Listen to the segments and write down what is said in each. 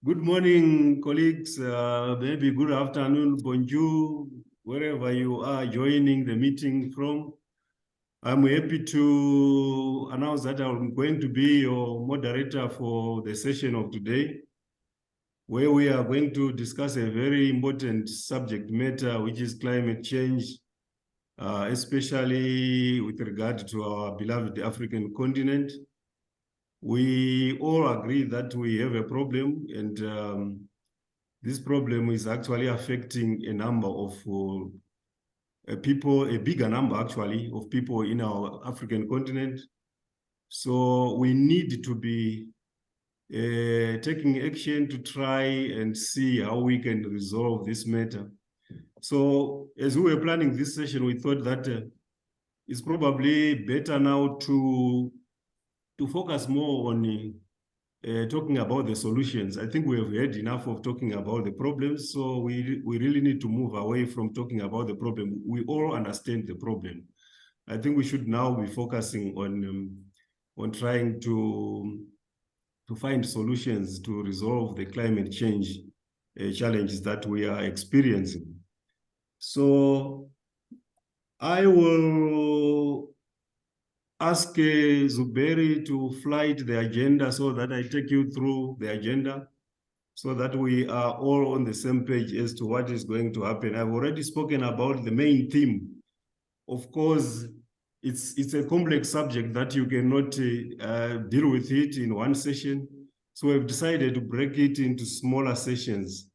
Good morning, colleagues. Maybe good afternoon, bonjour, wherever you are joining the meeting from. I'm happy to announce that I'm going to be your moderator for the session of today, where we are going to discuss a very important subject matter, which is climate change, especially with regard to our beloved African continent. We all agree that we have a problem, and this problem is actually affecting a number of people, a bigger number actually, of people in our African continent. So we need to be taking action to try and see how we can resolve this matter. So as we were planning this session, we thought that it's probably better now to focus more on talking about the solutions. I think we have had enough of talking about the problems, so we really need to move away from talking about the problem. We all understand the problem. I think we should now be focusing on trying to find solutions to resolve the climate change challenges that we are experiencing. So I will ask Zuberi to flight the agenda so that I take you through the agenda so that we are all on the same page as to what is going to happen. I've already spoken about the main theme. Of course, it's a complex subject that you cannot deal with it in one session. So we've decided to break it into smaller sessions.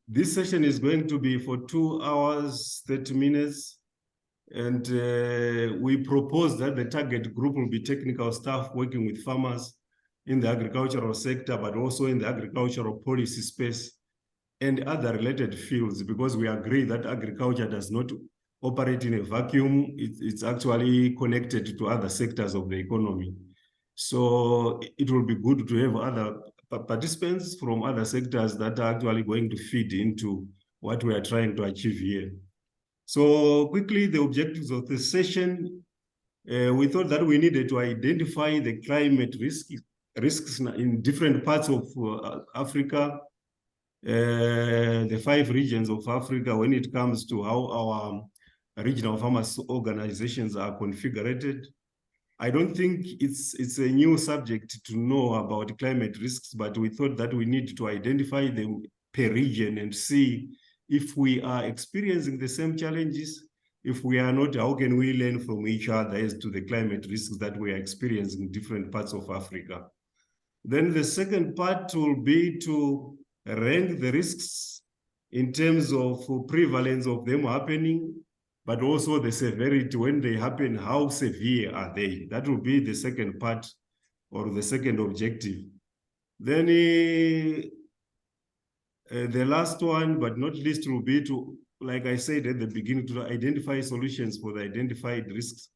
This session is going to be for 2 hours, 30 minutes. And we propose that the target group will be technical staff working with farmers in the agricultural sector, but also in the agricultural policy space and other related fields, because we agree that agriculture does not operate in a vacuum. It's actually connected to other sectors of the economy. So it will be good to have other participants from other sectors that are actually going to feed into what we are trying to achieve here. So quickly, the objectives of the session, we thought that we needed to identify the climate risks in different parts of Africa, the 5 regions of Africa, when it comes to how our regional farmers organizations are configured. I don't think it's a new subject to know about climate risks, but we thought that we need to identify them per region and see if we are experiencing the same challenges. If we are not, how can we learn from each other as to the climate risks that we are experiencing in different parts of Africa? Then the second part will be to rank the risks in terms of prevalence of them happening, but also the severity when they happen, how severe are they? That will be the second part or the second objective. Then the last one, but not least, will be to, like I said at the beginning, to identify solutions for the identified risks,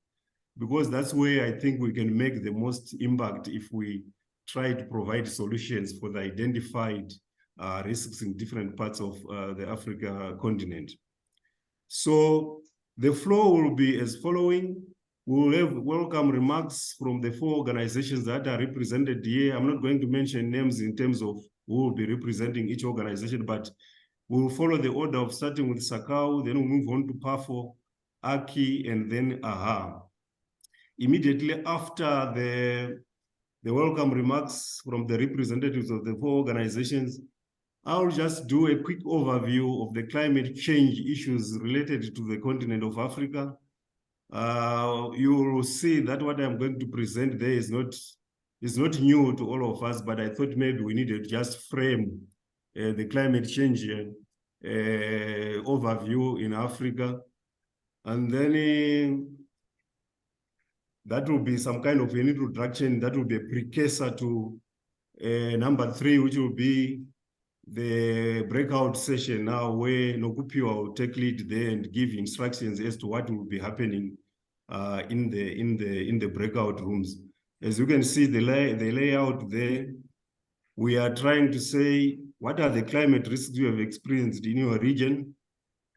because that's where I think we can make the most impact if we try to provide solutions for the identified risks in different parts of the Africa continent. So the flow will be as following. We will have welcome remarks from the 4 organizations that are represented here. I'm not going to mention names in terms of who will be representing each organization, but we will follow the order of starting with Sacau, then we'll move on to PAFO, AKI, and then AHA. Immediately after the welcome remarks from the representatives of the 4 organizations, I'll just do a quick overview of the climate change issues related to the continent of Africa. You will see that what I'm going to present there is not new to all of us, but I thought maybe we needed to just frame the climate change overview in Africa. And then that will be some kind of an introduction that will be a precursor to number 3, which will be the breakout session now, where Nokupiwa will take lead there and give instructions as to what will be happening in the breakout rooms. As you can see the layout there, we are trying to say, what are the climate risks you have experienced in your region?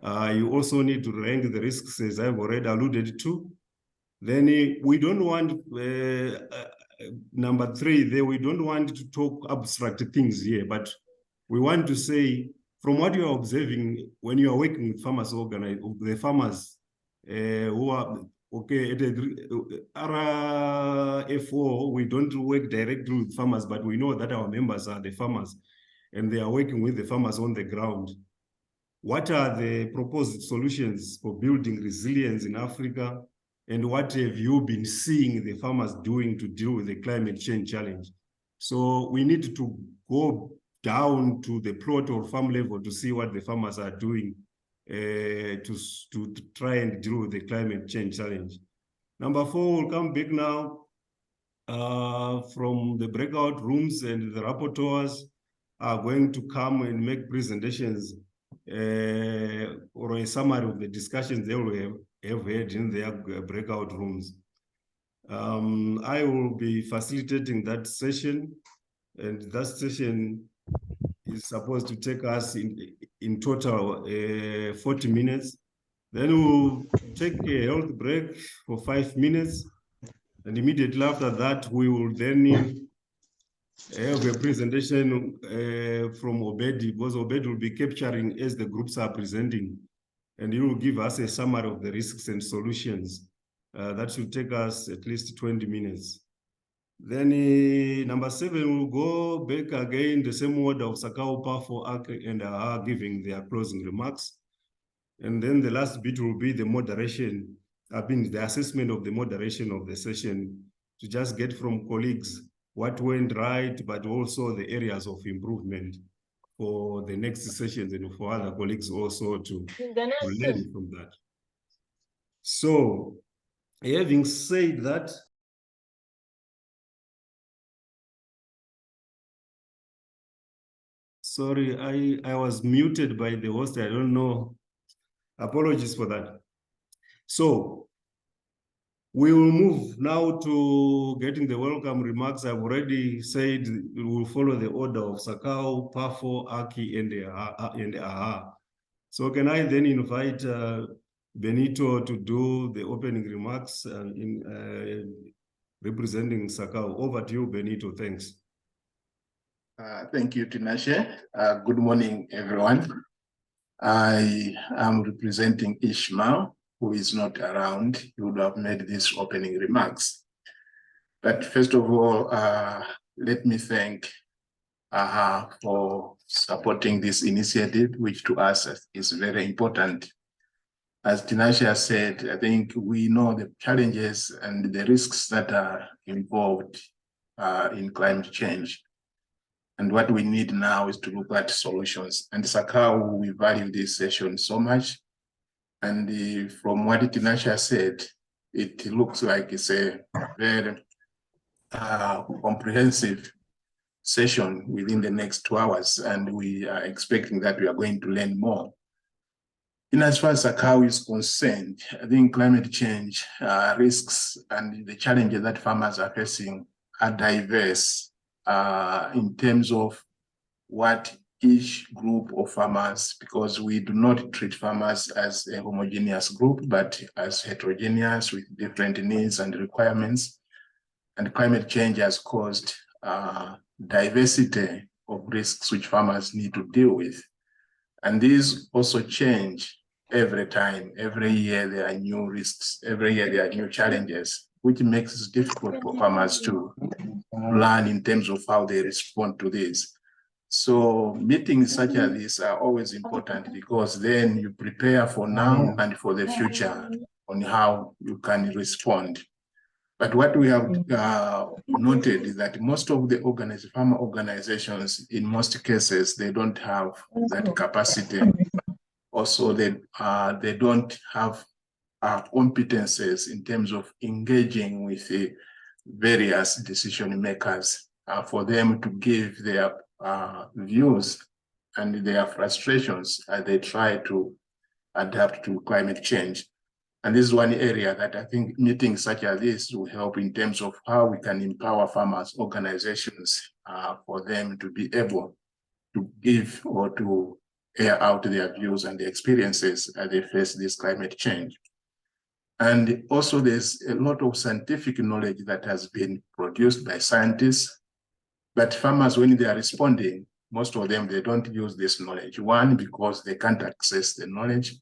You also need to rank the risks, as I've already alluded to. Then we don't want number 3, there we don't want to talk abstract things here, but we want to say, from what you are observing when you are working with farmers, the farmers who are, okay, at RFO, we don't work directly with farmers, but we know that our members are the farmers and they are working with the farmers on the ground. What are the proposed solutions for building resilience in Africa? And what have you been seeing the farmers doing to deal with the climate change challenge? So we need to go down to the plot or farm level to see what the farmers are doing to try and deal with the climate change challenge. Number 4, we'll come back now from the breakout rooms, and the rapporteurs are going to come and make presentations or a summary of the discussions they will have had in their breakout rooms. I will be facilitating that session, and that session is supposed to take us in total 40 minutes. Then we'll take a health break for 5 minutes, and immediately after that, we will then have a presentation from Obedi, because Obedi will be capturing as the groups are presenting, and he will give us a summary of the risks and solutions. That should take us at least 20 minutes. Then number 7, we'll go back again, the same order of Sacau, Pafo, and Aha giving their closing remarks. And then the last bit will be the moderation, the assessment of the moderation of the session, to just get from colleagues what went right, but also the areas of improvement for the next sessions and for other colleagues also to learn from that. So, having said that, sorry, I was muted by the host. I don't know. Apologies for that. So, we will move now to getting the welcome remarks. I've already said we will follow the order of Sacau, Pafo, Aki, and Aha. So can I then invite Benito to do the opening remarks representing Sacau? Over to you, Benito. Thanks. Thank you, Tinashe. Good morning, everyone. I am representing Ishmael, who is not around. He would have made these opening remarks. But first of all, let me thank AHA for supporting this initiative, which to us is very important. As Tinashe said, I think we know the challenges and the risks that are involved in climate change. And what we need now is to look at solutions. And Sacau, we value this session so much. And from what Tinashe said, it looks like it's a very comprehensive session within the next 2 hours. And we are expecting that we are going to learn more. In as far as Sacau is concerned, I think climate change risks and the challenges that farmers are facing are diverse. In terms of what each group of farmers, because we do not treat farmers as a homogeneous group, but as heterogeneous with different needs and requirements. And climate change has caused diversity of risks which farmers need to deal with. And these also change every time. Every year there are new risks, every year there are new challenges, which makes it difficult for farmers to plan in terms of how they respond to this. So meetings such as this are always important, because then you prepare for now and for the future on how you can respond. But what we have noted is that most of the farmer organizations, in most cases, they don't have that capacity. Also, they don't have competences in terms of engaging with the various decision makers for them to give their views and their frustrations as they try to adapt to climate change. And this is one area that I think meetings such as this will help in terms of how we can empower farmers organizations for them to be able to give or to air out their views and their experiences as they face this climate change. And also there's a lot of scientific knowledge that has been produced by scientists, but farmers, when they are responding, most of them, they don't use this knowledge. One, because they can't access the knowledge,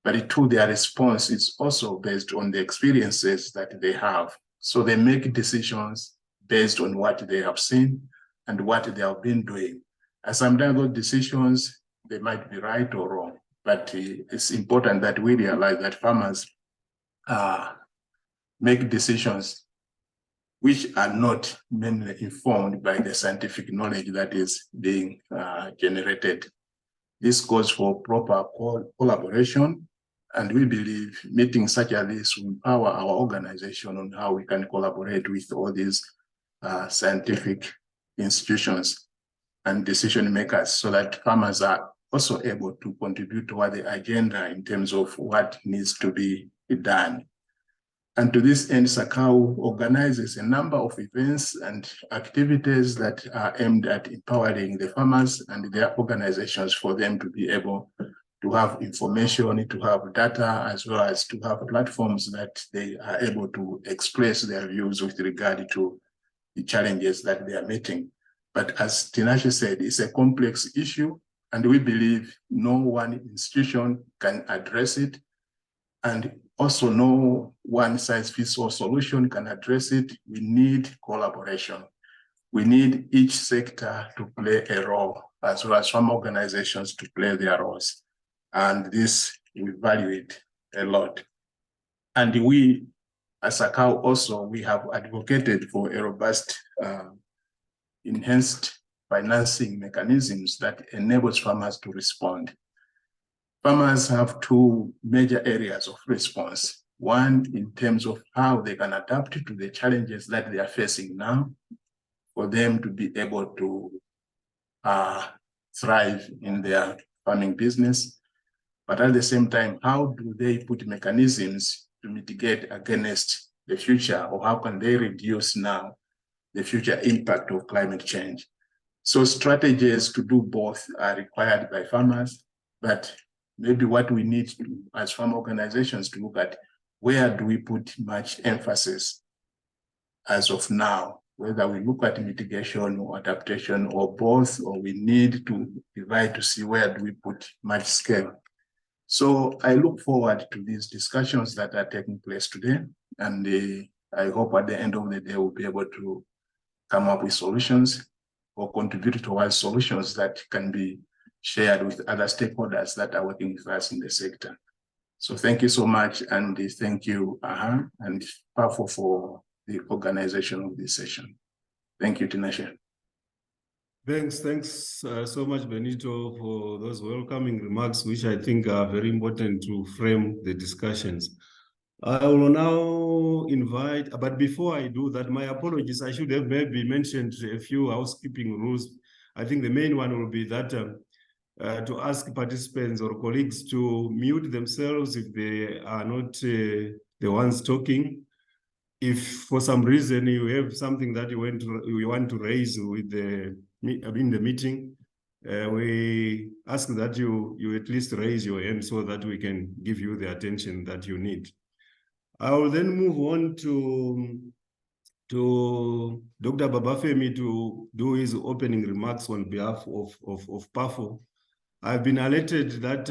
but two, their response is also based on the experiences that they have. So they make decisions based on what they have seen and what they have been doing. And sometimes those decisions, they might be right or wrong, but it's important that we realize that farmers make decisions which are not mainly informed by the scientific knowledge that is being generated. This calls for proper collaboration, and we believe meetings such as this will empower our organization on how we can collaborate with all these scientific institutions and decision makers, so that farmers are also able to contribute toward the agenda in terms of what needs to be done. And to this end, Sacau organizes a number of events and activities that are aimed at empowering the farmers and their organizations for them to be able to have information, to have data, as well as to have platforms that they are able to express their views with regard to the challenges that they are meeting. But as Tinashe said, it's a complex issue, and we believe no one institution can address it. And also no one-size-fits-all solution can address it. We need collaboration. We need each sector to play a role, as well as some organizations to play their roles. And this, we value it a lot. And we, as Sacau also, we have advocated for a robust, enhanced financing mechanisms that enables farmers to respond. Farmers have two major areas of response. One, in terms of how they can adapt to the challenges that they are facing now, for them to be able to thrive in their farming business. But at the same time, how do they put mechanisms to mitigate against the future, or how can they reduce now the future impact of climate change? So strategies to do both are required by farmers, but maybe what we need to, as farm organizations, to look at where do we put much emphasis as of now, whether we look at mitigation or adaptation or both, or we need to divide to see where do we put much scale. So I look forward to these discussions that are taking place today, and I hope at the end of the day we'll be able to come up with solutions or contribute towards solutions that can be shared with other stakeholders that are working with us in the sector. So thank you so much, and thank you, and Pafo, for the organization of this session. Thank you, Tinashe. Thanks so much, Benito, for those welcoming remarks, which I think are very important to frame the discussions. I will now invite, but before I do that, my apologies, I should have maybe mentioned a few housekeeping rules. I think the main one will be that to ask participants or colleagues to mute themselves if they are not the ones talking. If for some reason you have something that you want to raise with in the meeting, we ask that you at least raise your hand so that we can give you the attention that you need. I will then move on to Dr. Babafemi to do his opening remarks on behalf of PAFO. I've been alerted that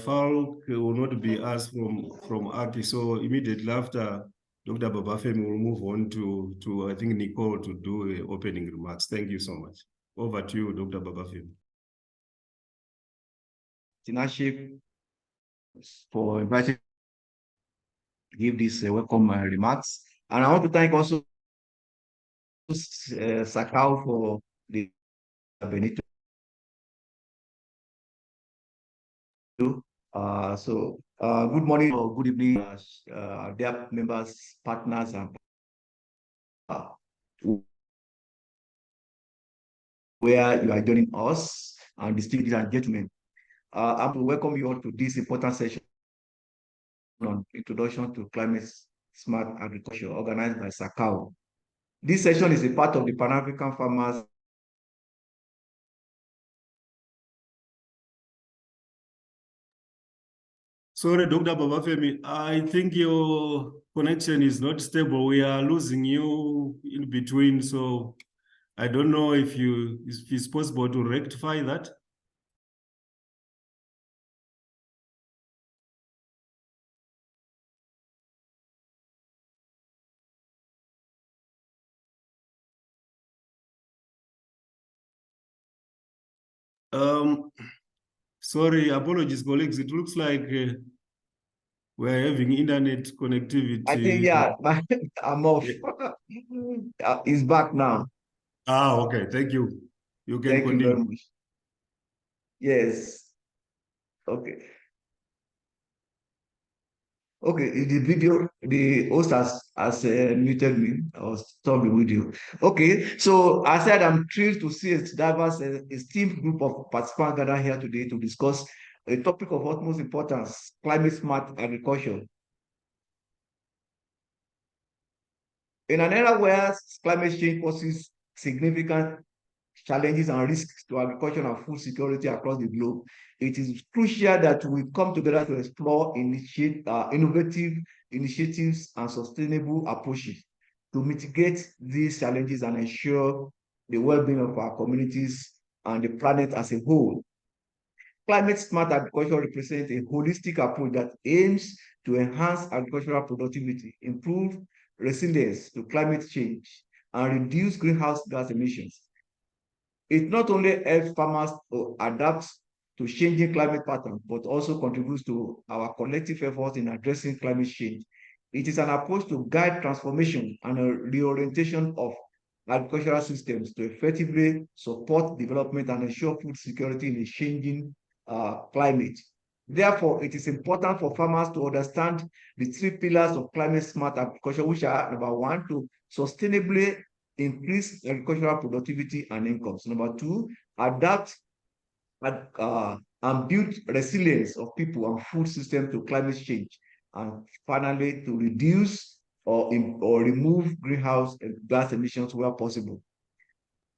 Falk will not be asked from Aki, so immediately after Dr. Babafemi will move on to I think Nicole to do the opening remarks. Thank you so much. Over to you, Dr. Babafemi. Tinashe, for inviting to give these welcome remarks. And I want to thank also Sacau for the Benito. Good morning or good evening, dear members, partners, and where you are joining us, and distinguished and gentlemen. I want to welcome you all to this important session on Introduction to Climate Smart Agriculture, organized by Sacau. This session is a part of the Pan-African Farmers Sorry, Dr. Babafemi, I think your connection is not stable. We are losing you in between, so I don't know if it's possible to rectify that. Sorry, apologies, colleagues. It looks like we're having internet connectivity. I think, yeah, I'm off. It's back now. Okay, thank you. You can Thank continue. you very much. Yes. Okay. Okay, in the video, the host has muted me or stopped the video. Okay, so I said I'm thrilled to see a diverse, esteemed group of participants gathered here today to discuss a topic of utmost importance, climate smart agriculture. In an era where climate change poses significant challenges and risks to agriculture and food security across the globe, it is crucial that we come together to explore innovative initiatives and sustainable approaches to mitigate these challenges and ensure the well-being of our communities and the planet as a whole. Climate smart agriculture represents a holistic approach that aims to enhance agricultural productivity, improve resilience to climate change, and reduce greenhouse gas emissions. It not only helps farmers to adapt to changing climate patterns, but also contributes to our collective efforts in addressing climate change. It is an approach to guide transformation and a reorientation of agricultural systems to effectively support development and ensure food security in a changing climate. Therefore, it is important for farmers to understand the three pillars of climate smart agriculture, which are number one, to sustainably increase agricultural productivity and incomes. Number two, adapt and build resilience of people and food systems to climate change. And finally, to reduce or remove greenhouse gas emissions where possible.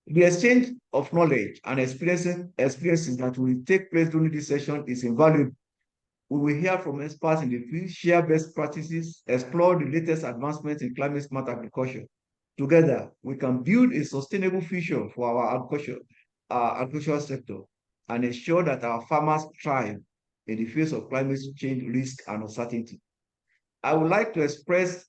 The exchange of knowledge and experiences that will take place during this session is invaluable. We will hear from experts in the field, share best practices, explore the latest advancements in climate smart agriculture. Together, we can build a sustainable future for our agricultural sector and ensure that our farmers thrive in the face of climate change risk and uncertainty. I would like to express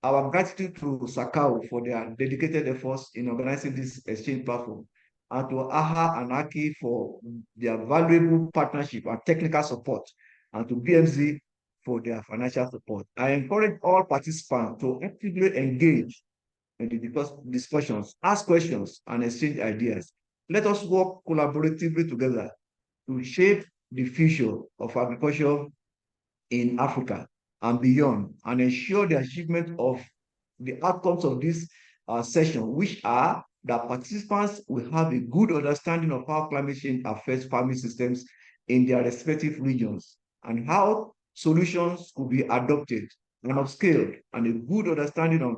our gratitude to Sacau for their dedicated efforts in organizing this exchange platform, and to AHA and AKI for their valuable partnership and technical support, and to BMZ for their financial support. I encourage all participants to actively engage in the discussions, ask questions, and exchange ideas. Let us work collaboratively together to shape the future of agriculture in Africa and beyond, and ensure the achievement of the outcomes of this session, which are that participants will have a good understanding of how climate change affects farming systems in their respective regions, and how solutions could be adopted and upscaled, and a good understanding of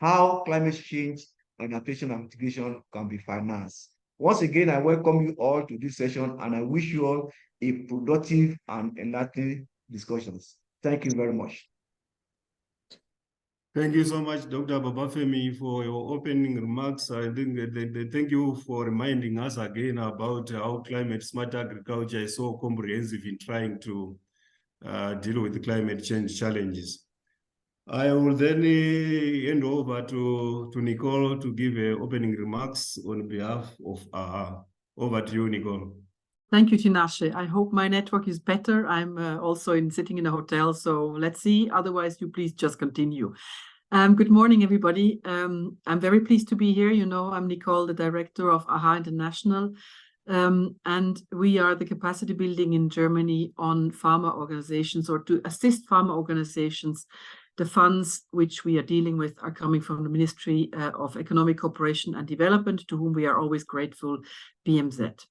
how climate change adaptation and mitigation can be financed. Once again, I welcome you all to this session, and I wish you all a productive and enlightening discussions. Thank you very much. Thank you so much, Dr. Babafemi, for your opening remarks. I think thank you for reminding us again about how climate smart agriculture is so comprehensive in trying to deal with the climate change challenges. I will then hand over to Nicole to give opening remarks on behalf of AHA. Over to you, Nicole. Thank you, Tinashe. I hope my network is better. I'm also sitting in a hotel, so let's see. Otherwise, you please just continue. Good morning, everybody. I'm very pleased to be here. You know, I'm Nicole, the director of AHA International, and we are the capacity building in Germany on farmer organizations, or to assist farmer organizations. The funds which we are dealing with are coming from the Ministry of Economic Cooperation and Development, to whom we are always grateful, BMZ.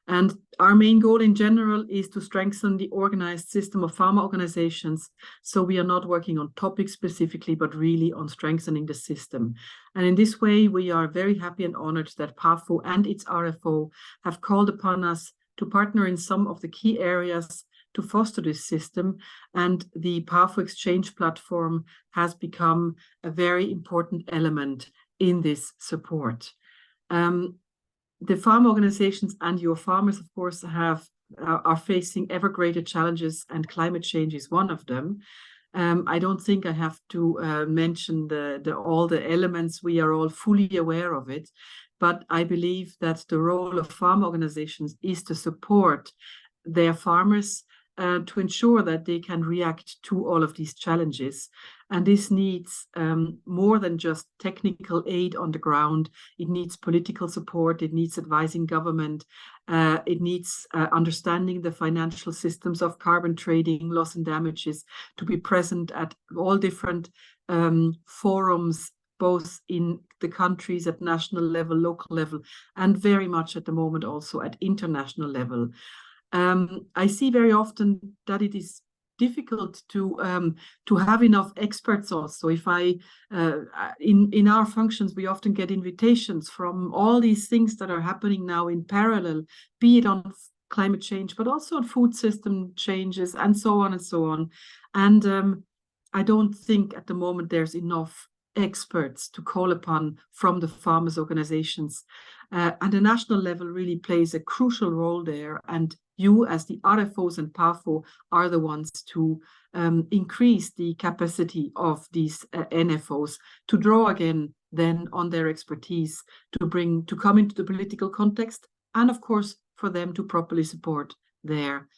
And our main goal in general is to strengthen the organized system of farmer organizations. So we are not working on topics specifically, but really on strengthening the system. And in this way, we are very happy and honored that PAFO and its RFO have called upon us to partner in some of the key areas to foster this system. And the Powerful Exchange platform has become a very important element in this support. The farm organizations and your farmers, of course, are facing ever greater challenges, and climate change is one of them. I don't think I have to mention all the elements. We are all fully aware of it, but I believe that the role of farm organizations is to support their farmers to ensure that they can react to all of these challenges. And this needs more than just technical aid on the ground. It needs political support. It needs advising government. It needs understanding the financial systems of carbon trading, loss and damages, to be present at all different forums, both in the countries at national level, local level, and very much at the moment also at international level. I see very often that it is difficult to have enough experts also. If in our functions, we often get invitations from all these things that are happening now in parallel, be it on climate change, but also on food system changes and so on and so on. And I don't think at the moment there's enough experts to call upon from the farmers' organizations. And the national level really plays a crucial role there. And you, as the RFOs and PAFO, are the ones to increase the capacity of these NFOs to draw again then on their expertise to come into the political context, and of course for them to properly support their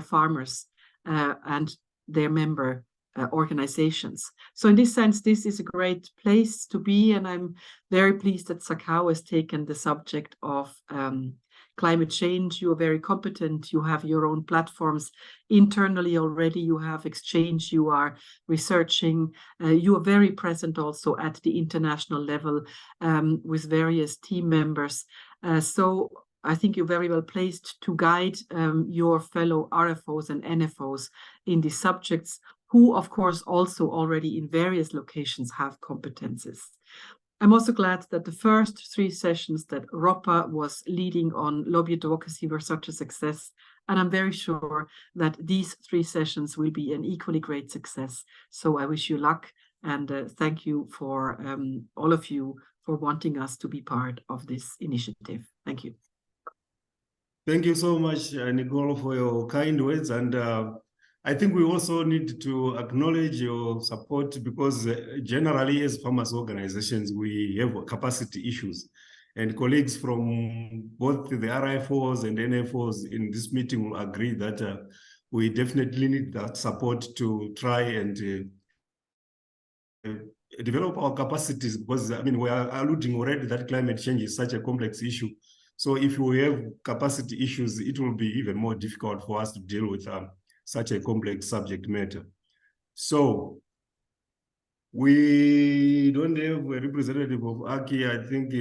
farmers and their member organizations. So in this sense, this is a great place to be, and I'm very pleased that Sacau has taken the subject of climate change. You are very competent. You have your own platforms internally already. You have exchange. You are researching. You are very present also at the international level with various team members. So I think you're very well placed to guide your fellow RFOs and NFOs in these subjects, who, of course, also already in various locations have competences. I'm also glad that the first 3 sessions that Ropa was leading on lobby advocacy were such a success. And I'm very sure that these 3 sessions will be an equally great success. So I wish you luck, and thank you for all of you for wanting us to be part of this initiative. Thank you. Thank you so much, Nicole, for your kind words. And I think we also need to acknowledge your support, because generally as farmers organizations, we have capacity issues. And colleagues from both the RFOs and NFOs in this meeting will agree that we definitely need that support to try and develop our capacities, because I mean, we are alluding already that climate change is such a complex issue. So if we have capacity issues, it will be even more difficult for us to deal with such a complex subject matter. So we don't have a representative of AKI. I think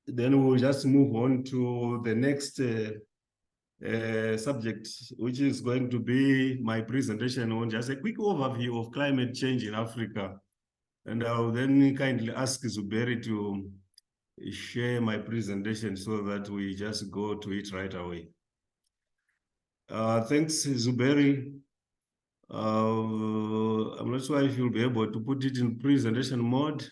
then we'll just move on to the next subject, which is going to be my presentation on just a quick overview of climate change in Africa. And I'll then kindly ask Zuberi to share my presentation so that we just go to it right away. Thanks, Zuberi. I'm not sure if you'll be able to put it in presentation mode.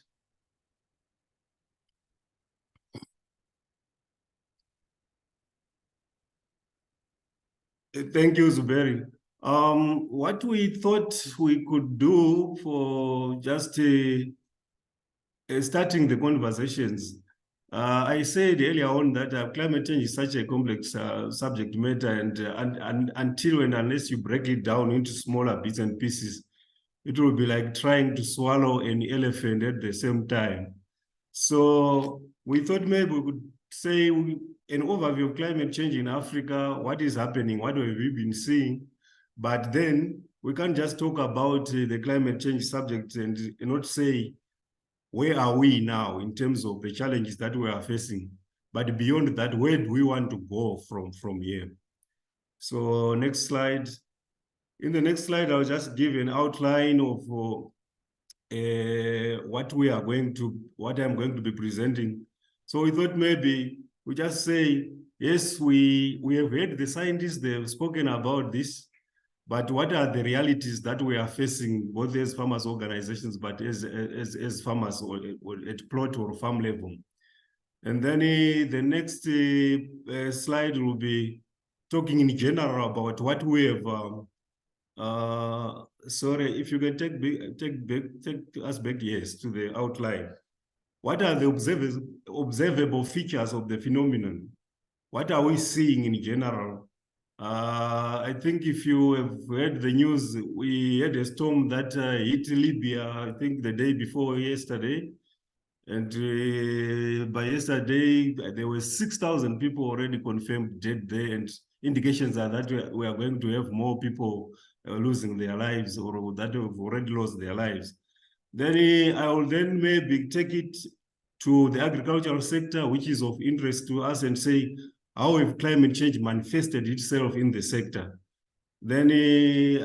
Thank you, Zuberi. What we thought we could do for just starting the conversations, I said earlier on that climate change is such a complex subject matter, and until and unless you break it down into smaller bits and pieces, it will be like trying to swallow an elephant at the same time. So we thought maybe we could say an overview of climate change in Africa, what is happening, what have we been seeing, but then we can't just talk about the climate change subject and not say, where are we now in terms of the challenges that we are facing? But beyond that, where do we want to go from here? So next slide. In the next slide, I'll just give an outline of what I'm going to be presenting. So we thought maybe we just say, yes, we have heard the scientists, they've spoken about this, but what are the realities that we are facing, both as farmers organizations, but as farmers or at plot or farm level? And then the next slide will be talking in general about what we have. Sorry, if you can take us back, yes, to the outline. What are the observable features of the phenomenon? What are we seeing in general? I think if you have heard the news, we had a storm that hit Libya, I think the day before yesterday. And by yesterday, there were 6,000 people already confirmed dead there, and indications are that we are going to have more people losing their lives or that have already lost their lives. Then I will then maybe take it to the agricultural sector, which is of interest to us, and say, how have climate change manifested itself in the sector? Then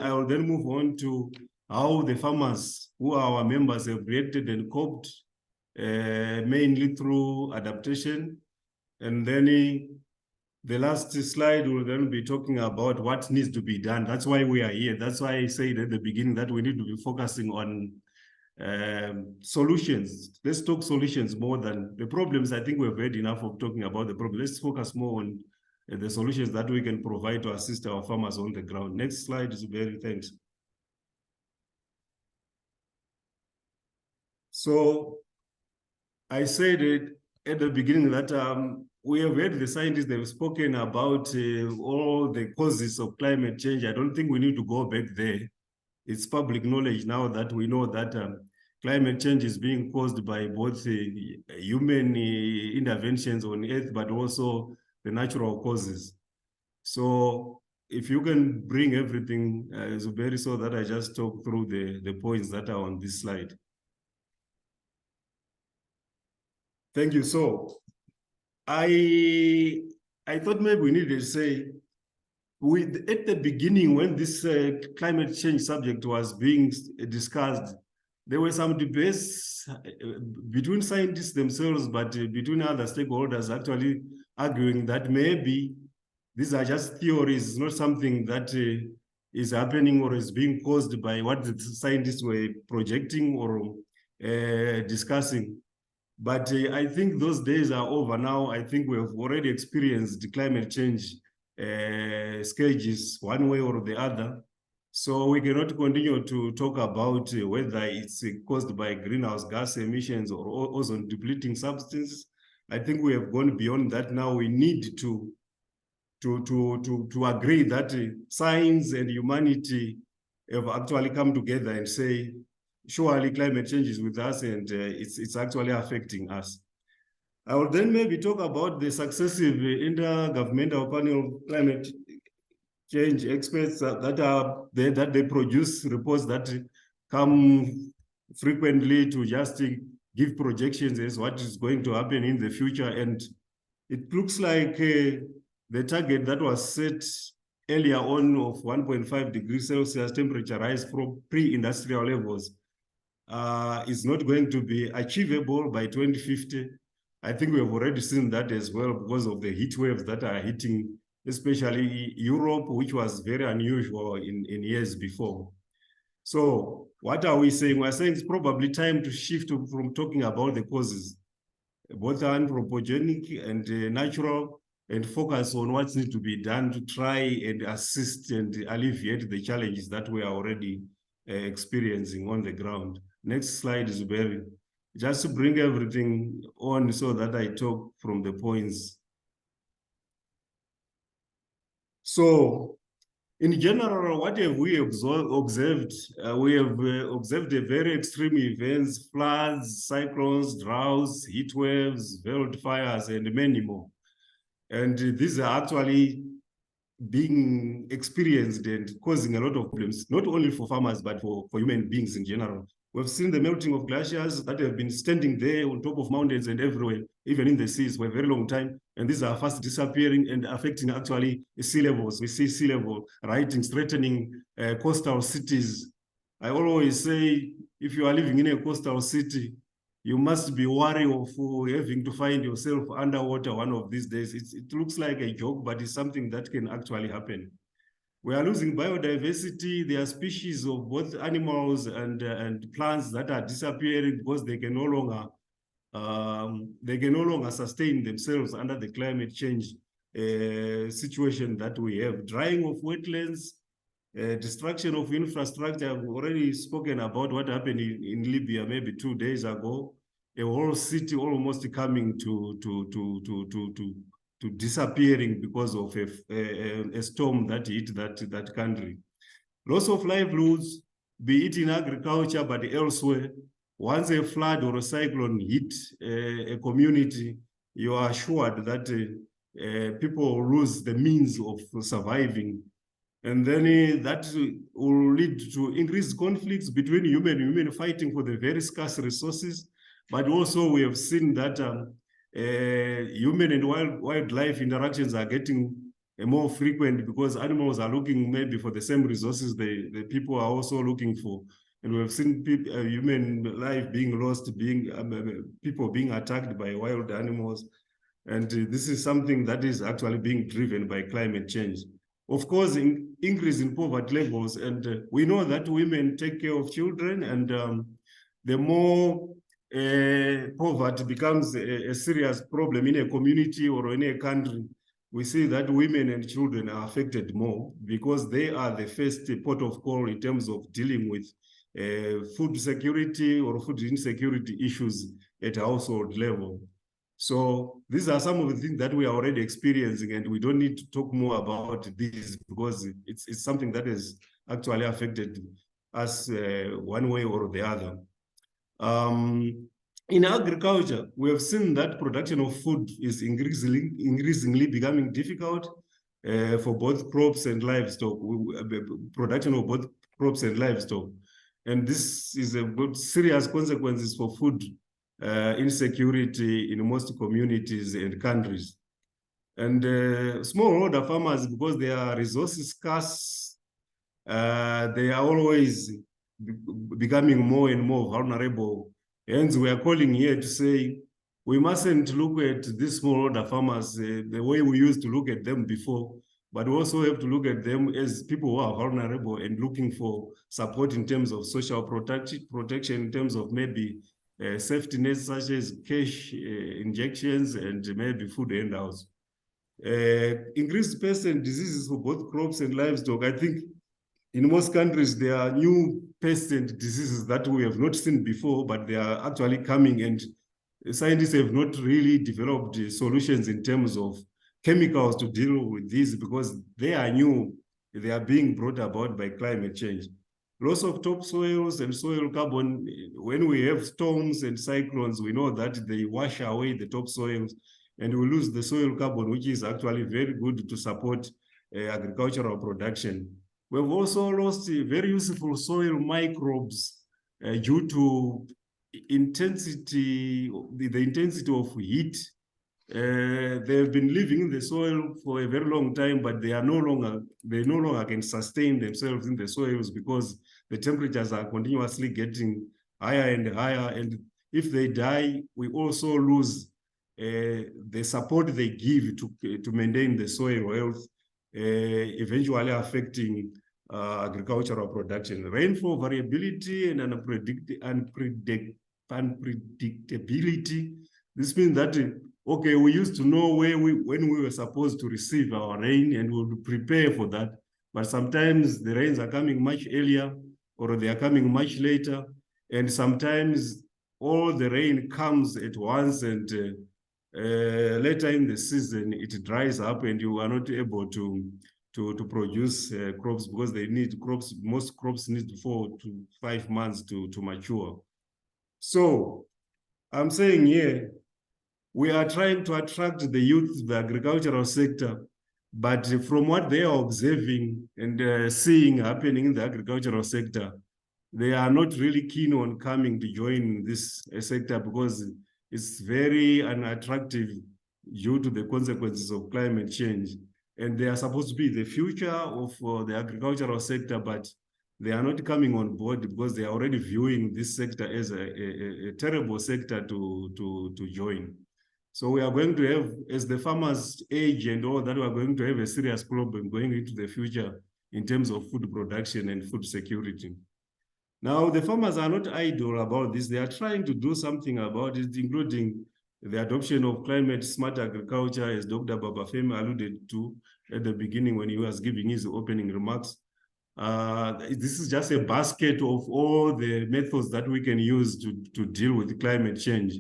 I will then move on to how the farmers who are our members have reacted and coped, mainly through adaptation. And then the last slide will then be talking about what needs to be done. That's why we are here. That's why I said at the beginning that we need to be focusing on solutions. Let's talk solutions more than the problems. I think we've heard enough of talking about the problem. Let's focus more on the solutions that we can provide to assist our farmers on the ground. Next slide is very thanks. So I said it at the beginning that we have heard the scientists, they've spoken about all the causes of climate change. I don't think we need to go back there. It's public knowledge now that we know that climate change is being caused by both human interventions on Earth, but also the natural causes. So if you can bring everything, Zuberi, so that I just talk through the points that are on this slide. Thank you. So I thought maybe we needed to say, at the beginning, when this climate change subject was being discussed, there were some debates between scientists themselves, but between other stakeholders actually arguing that maybe these are just theories, not something that is happening or is being caused by what the scientists were projecting or discussing. But I think those days are over now. I think we have already experienced climate change scourges one way or the other. So we cannot continue to talk about whether it's caused by greenhouse gas emissions or ozone depleting substances. I think we have gone beyond that now. We need to agree that science and humanity have actually come together and say, surely climate change is with us and it's actually affecting us. I will then maybe talk about the successive intergovernmental panel of climate change experts that they produce reports that come frequently to just give projections as what is going to happen in the future. And it looks like the target that was set earlier on of 1.5 degrees Celsius temperature rise from pre-industrial levels is not going to be achievable by 2050. I think we have already seen that as well because of the heat waves that are hitting, especially Europe, which was very unusual in years before. So what are we saying? We're saying it's probably time to shift from talking about the causes, both anthropogenic and natural, and focus on what needs to be done to try and assist and alleviate the challenges that we are already experiencing on the ground. Next slide is very, just to bring everything on so that I talk from the points. So in general, what have we observed? We have observed a very extreme events, floods, cyclones, droughts, heat waves, wildfires, and many more. And these are actually being experienced and causing a lot of problems, not only for farmers, but for human beings in general. We've seen the melting of glaciers that have been standing there on top of mountains and everywhere, even in the seas for a very long time. And these are fast disappearing and affecting actually sea levels. We see sea level rising, threatening coastal cities. I always say, if you are living in a coastal city, you must be worried of having to find yourself underwater one of these days. It looks like a joke, but it's something that can actually happen. We are losing biodiversity. There are species of both animals and plants that are disappearing because they can no longer sustain themselves under the climate change situation that we have. Drying of wetlands, destruction of infrastructure. I've already spoken about what happened in Libya maybe 2 days ago. A whole city almost coming to disappearing because of a storm that hit that country. Loss of livelihoods, be it in agriculture, but elsewhere. Once a flood or a cyclone hit a community, you are assured that people lose the means of surviving. And then that will lead to increased conflicts between human and human fighting for the very scarce resources. But also we have seen that human and wildlife interactions are getting more frequent because animals are looking maybe for the same resources the people are also looking for. And we have seen human life being lost, people being attacked by wild animals. And this is something that is actually being driven by climate change. Of course, increase in poverty levels. And we know that women take care of children, and the more poverty becomes a serious problem in a community or in a country, we see that women and children are affected more because they are the first port of call in terms of dealing with food security or food insecurity issues at a household level. So these are some of the things that we are already experiencing, and we don't need to talk more about this because it's something that has actually affected us one way or the other. In agriculture, we have seen that production of food is increasingly becoming difficult for both crops and livestock, production of both crops and livestock. And this is got serious consequences for food insecurity in most communities and countries. And smallholder farmers, because they are resources scarce, they are always becoming more and more vulnerable. Hence, we are calling here to say we mustn't look at these smallholder farmers the way we used to look at them before, but we also have to look at them as people who are vulnerable and looking for support in terms of social protection, in terms of maybe safety nets such as cash injections and maybe food handouts. Increased pests and diseases for both crops and livestock. I think in most countries, there are new pests and diseases that we have not seen before, but they are actually coming, and scientists have not really developed solutions in terms of chemicals to deal with these because they are new. They are being brought about by climate change. Loss of topsoils and soil carbon. When we have storms and cyclones, we know that they wash away the topsoils and we lose the soil carbon, which is actually very good to support agricultural production. We've also lost very useful soil microbes due to the intensity of heat. They've been living in the soil for a very long time, but they no longer can sustain themselves in the soils because the temperatures are continuously getting higher and higher. And if they die, we also lose the support they give to maintain the soil health, eventually affecting agricultural production. Rainfall variability and unpredictability. This means that, okay, we used to know when we were supposed to receive our rain and we would prepare for that. But sometimes the rains are coming much earlier or they are coming much later. And sometimes all the rain comes at once and later in the season, it dries up and you are not able to produce crops because they need crops. Most crops need 4 to 5 months to mature. So I'm saying here, we are trying to attract the youth to the agricultural sector, but from what they are observing and seeing happening in the agricultural sector, they are not really keen on coming to join this sector because it's very unattractive due to the consequences of climate change. And they are supposed to be the future of the agricultural sector, but they are not coming on board because they are already viewing this sector as a terrible sector to join. So we are going to have, as the farmers age and all that, we are going to have a serious problem going into the future in terms of food production and food security. Now, the farmers are not idle about this. They are trying to do something about it, including the adoption of climate smart agriculture, as Dr. Babafemi alluded to at the beginning when he was giving his opening remarks. This is just a basket of all the methods that we can use to deal with climate change.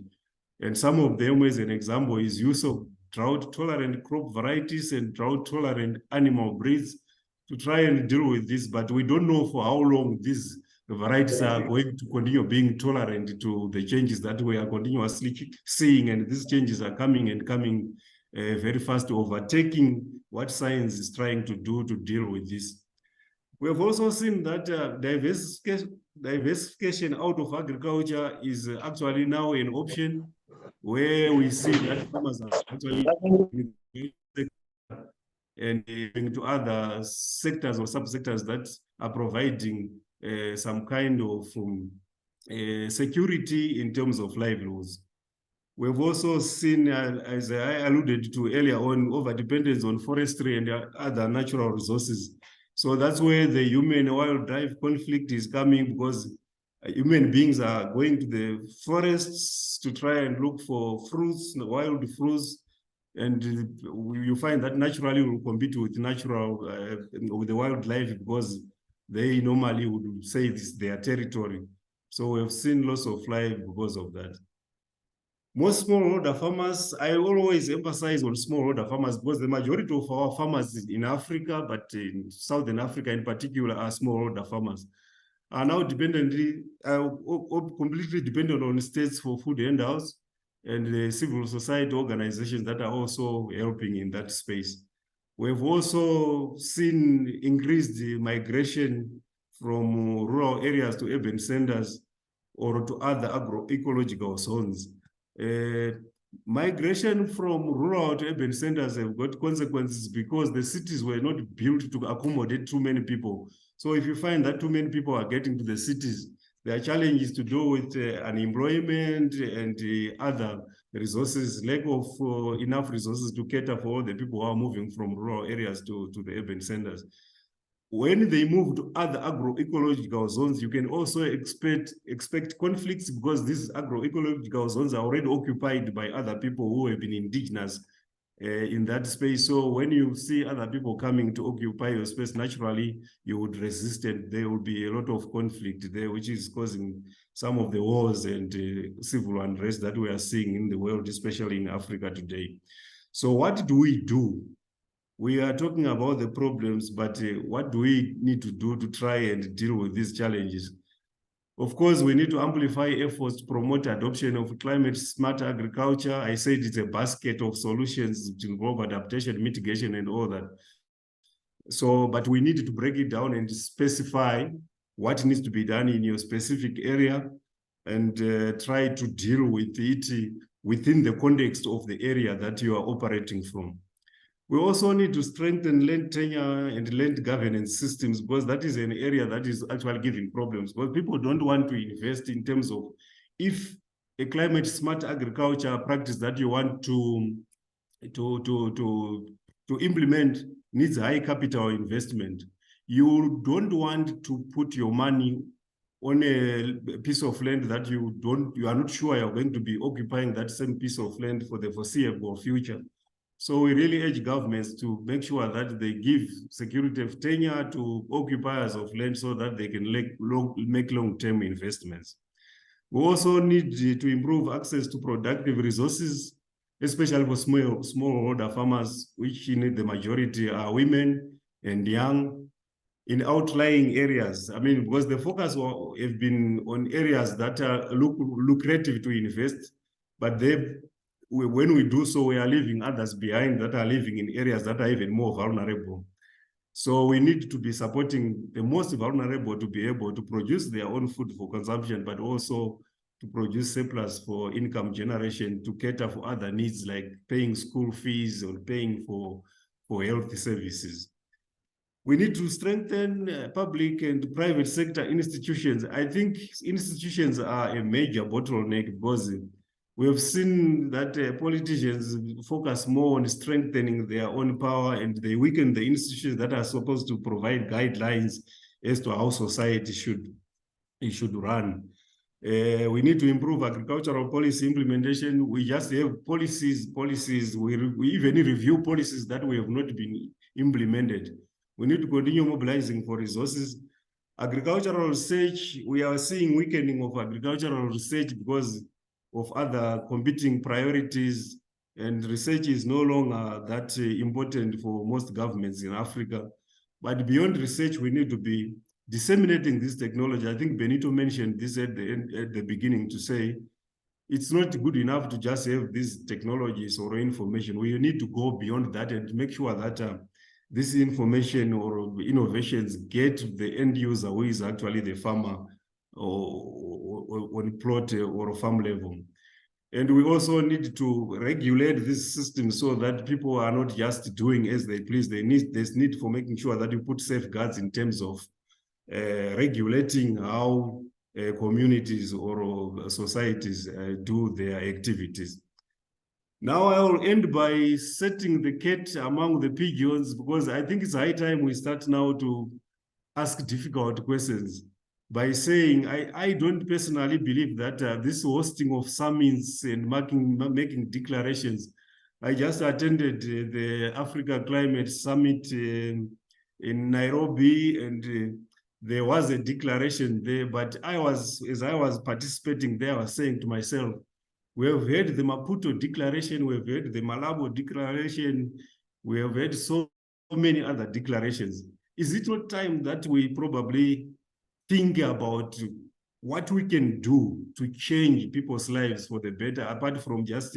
And some of them, as an example, is use of drought-tolerant crop varieties and drought-tolerant animal breeds to try and deal with this. But we don't know for how long these varieties are going to continue being tolerant to the changes that we are continuously seeing. And these changes are coming and coming very fast, overtaking what science is trying to do to deal with this. We have also seen that diversification out of agriculture is actually now an option, where we see that farmers are actually and into other sectors or subsectors that are providing some kind of security in terms of livelihoods. We've also seen, as I alluded to earlier on, overdependence on forestry and other natural resources. So that's where the human-wildlife conflict is coming, because human beings are going to the forests to try and look for fruits, wild fruits, and you find that naturally will compete with with the wildlife, because they normally would say this is their territory. So we've seen loss of life because of that. Most smallholder farmers, I always emphasize on smallholder farmers because the majority of our farmers in Africa, but in Southern Africa in particular, are smallholder farmers, are now completely dependent on states for food handouts and the civil society organizations that are also helping in that space. We've also seen increased migration from rural areas to urban centers or to other agroecological zones. Migration from rural to urban centers have got consequences because the cities were not built to accommodate too many people. So if you find that too many people are getting to the cities, there are challenges to do with unemployment and other resources, lack of enough resources to cater for all the people who are moving from rural areas to the urban centers. When they move to other agroecological zones, you can also expect conflicts, because these agroecological zones are already occupied by other people who have been indigenous in that space. So when you see other people coming to occupy your space, naturally you would resist, and there will be a lot of conflict there, which is causing some of the wars and civil unrest that we are seeing in the world, especially in Africa today. So what do we do? We are talking about the problems, but what do we need to do to try and deal with these challenges? Of course, we need to amplify efforts to promote adoption of climate smart agriculture. I said it's a basket of solutions to involve adaptation, mitigation, and all that. So, but we need to break it down and specify what needs to be done in your specific area and try to deal with it within the context of the area that you are operating from. We also need to strengthen land tenure and land governance systems, because that is an area that is actually giving problems. Because people don't want to invest in terms of, if a climate smart agriculture practice that you want to implement needs high capital investment, you don't want to put your money on a piece of land that you are not sure you're going to be occupying that same piece of land for the foreseeable future. So we really urge governments to make sure that they give security of tenure to occupiers of land so that they can make long-term investments. We also need to improve access to productive resources, especially for smallholder farmers, which in the majority are women and young, in outlying areas. I mean, because the focus have been on areas that are lucrative to invest, but when we do so, we are leaving others behind that are living in areas that are even more vulnerable. So we need to be supporting the most vulnerable to be able to produce their own food for consumption, but also to produce surplus for income generation, to cater for other needs like paying school fees or paying for health services. We need to strengthen public and private sector institutions. I think institutions are a major bottleneck because we have seen that politicians focus more on strengthening their own power, and they weaken the institutions that are supposed to provide guidelines as to how society should run. We need to improve agricultural policy implementation. We just have policies. We even review policies that we have not been implemented. We need to continue mobilizing for resources. Agricultural research, we are seeing weakening of agricultural research because of other competing priorities, and research is no longer that important for most governments in Africa. But beyond research, we need to be disseminating this technology. I think Benito mentioned this at the beginning, to say it's not good enough to just have these technologies or information. We need to go beyond that and make sure that this information or innovations get to the end user, who is actually the farmer or on plot or farm level. And we also need to regulate this system so that people are not just doing as they please. There's need for making sure that you put safeguards in terms of regulating how communities or societies do their activities. Now I will end by setting the cat among the pigeons, because I think it's high time we start now to ask difficult questions by saying, I don't personally believe that this hosting of summits and making declarations. I just attended the Africa Climate Summit in Nairobi, and there was a declaration there, but as I was participating there, I was saying to myself, we have heard the Maputo Declaration, we have heard the Malabo Declaration, we have heard so many other declarations. Is it not time that we probably think about what we can do to change people's lives for the better, apart from just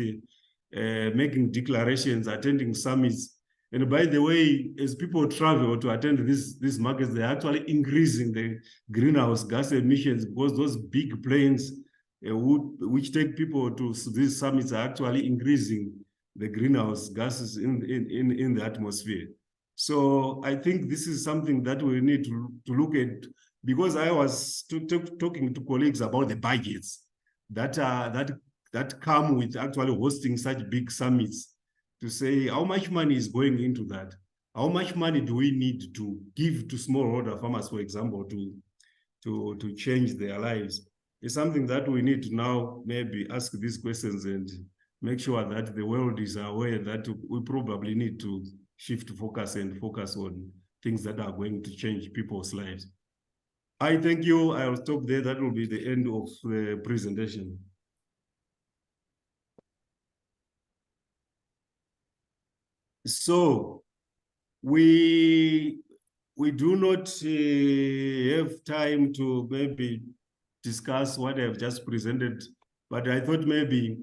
making declarations, attending summits? And by the way, as people travel to attend these markets, they're actually increasing the greenhouse gas emissions, because those big planes which take people to these summits are actually increasing the greenhouse gases in the atmosphere. So I think this is something that we need to look at, because I was talking to colleagues about the budgets that come with actually hosting such big summits, to say how much money is going into that. How much money do we need to give to smallholder farmers, for example, to change their lives? It's something that we need to now maybe ask these questions and make sure that the world is aware that we probably need to shift focus and focus on things that are going to change people's lives. I thank you. I'll stop there. That will be the end of the presentation. So we do not have time to maybe discuss what I've just presented, but I thought maybe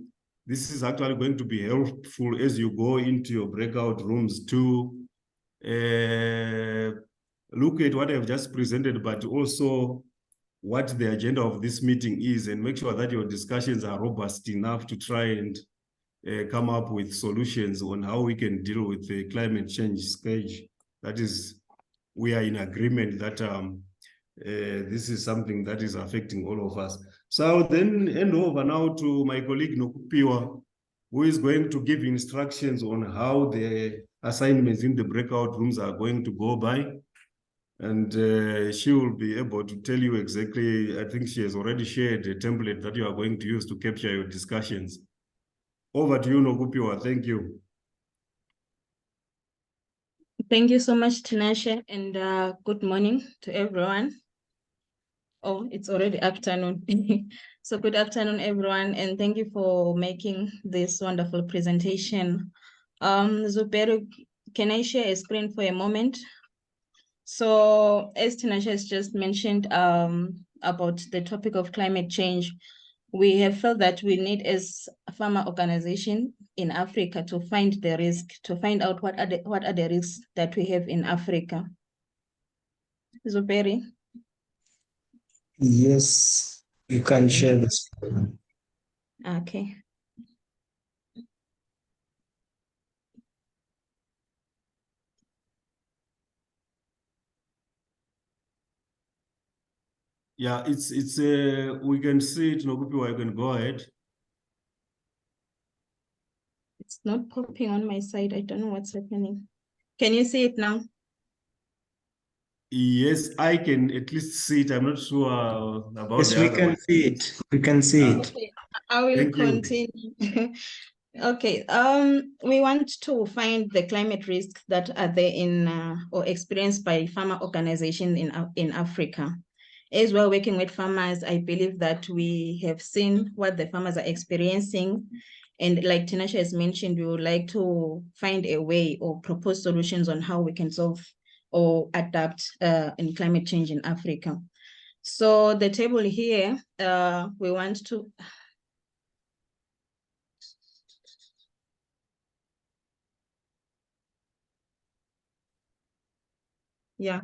this is actually going to be helpful as you go into your breakout rooms to look at what I've just presented, but also what the agenda of this meeting is, and make sure that your discussions are robust enough to try and come up with solutions on how we can deal with the climate change scourge. That is, we are in agreement that this is something that is affecting all of us. So I'll then hand over now to my colleague Nokupiwa, who is going to give instructions on how the assignments in the breakout rooms are going to go by. And she will be able to tell you exactly, I think she has already shared a template that you are going to use to capture your discussions. Over to you, Nokupiwa. Thank you. Thank you so much, Tinashe, and good morning to everyone. Oh, it's already afternoon. So good afternoon, everyone, and thank you for making this wonderful presentation. Zubero, can I share a screen for a moment? So as Tinashe has just mentioned about the topic of climate change, we have felt that we need, as a farmer organization in Africa, to find the risk, to find out what are the risks that we have in Africa. Zuberi? Yes, you can share this. Okay. Yeah, it's we can see it. Nokupiwa, you can go ahead. It's not popping on my side. I don't know what's happening. Can you see it now? Yes, I can at least see it. I'm not sure about Yes, the we other can one. see it. We can see it. Okay, I will Thank you. continue. Okay, we want to find the climate risks that are there in or experienced by farmer organizations in Africa. As we're working with farmers, I believe that we have seen what the farmers are experiencing. And like Tinashe has mentioned, we would like to find a way or propose solutions on how we can solve or adapt in climate change in Africa. So the table here, we want to, yeah.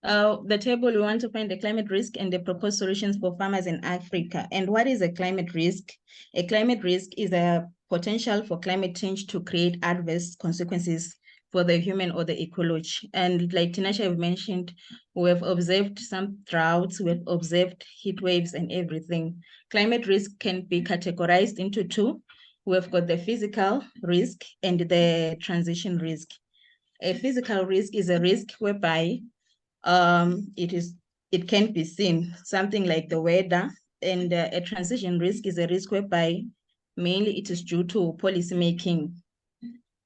The table, we want to find the climate risk and the proposed solutions for farmers in Africa. And what is a climate risk? A climate risk is a potential for climate change to create adverse consequences for the human or the ecology. And like Tinashe have mentioned, we have observed some droughts, we have observed heat waves and everything. Climate risk can be categorized into two. We have got the physical risk and the transition risk. A physical risk is a risk whereby it can be seen, something like the weather, and a transition risk is a risk whereby mainly it is due to policy making.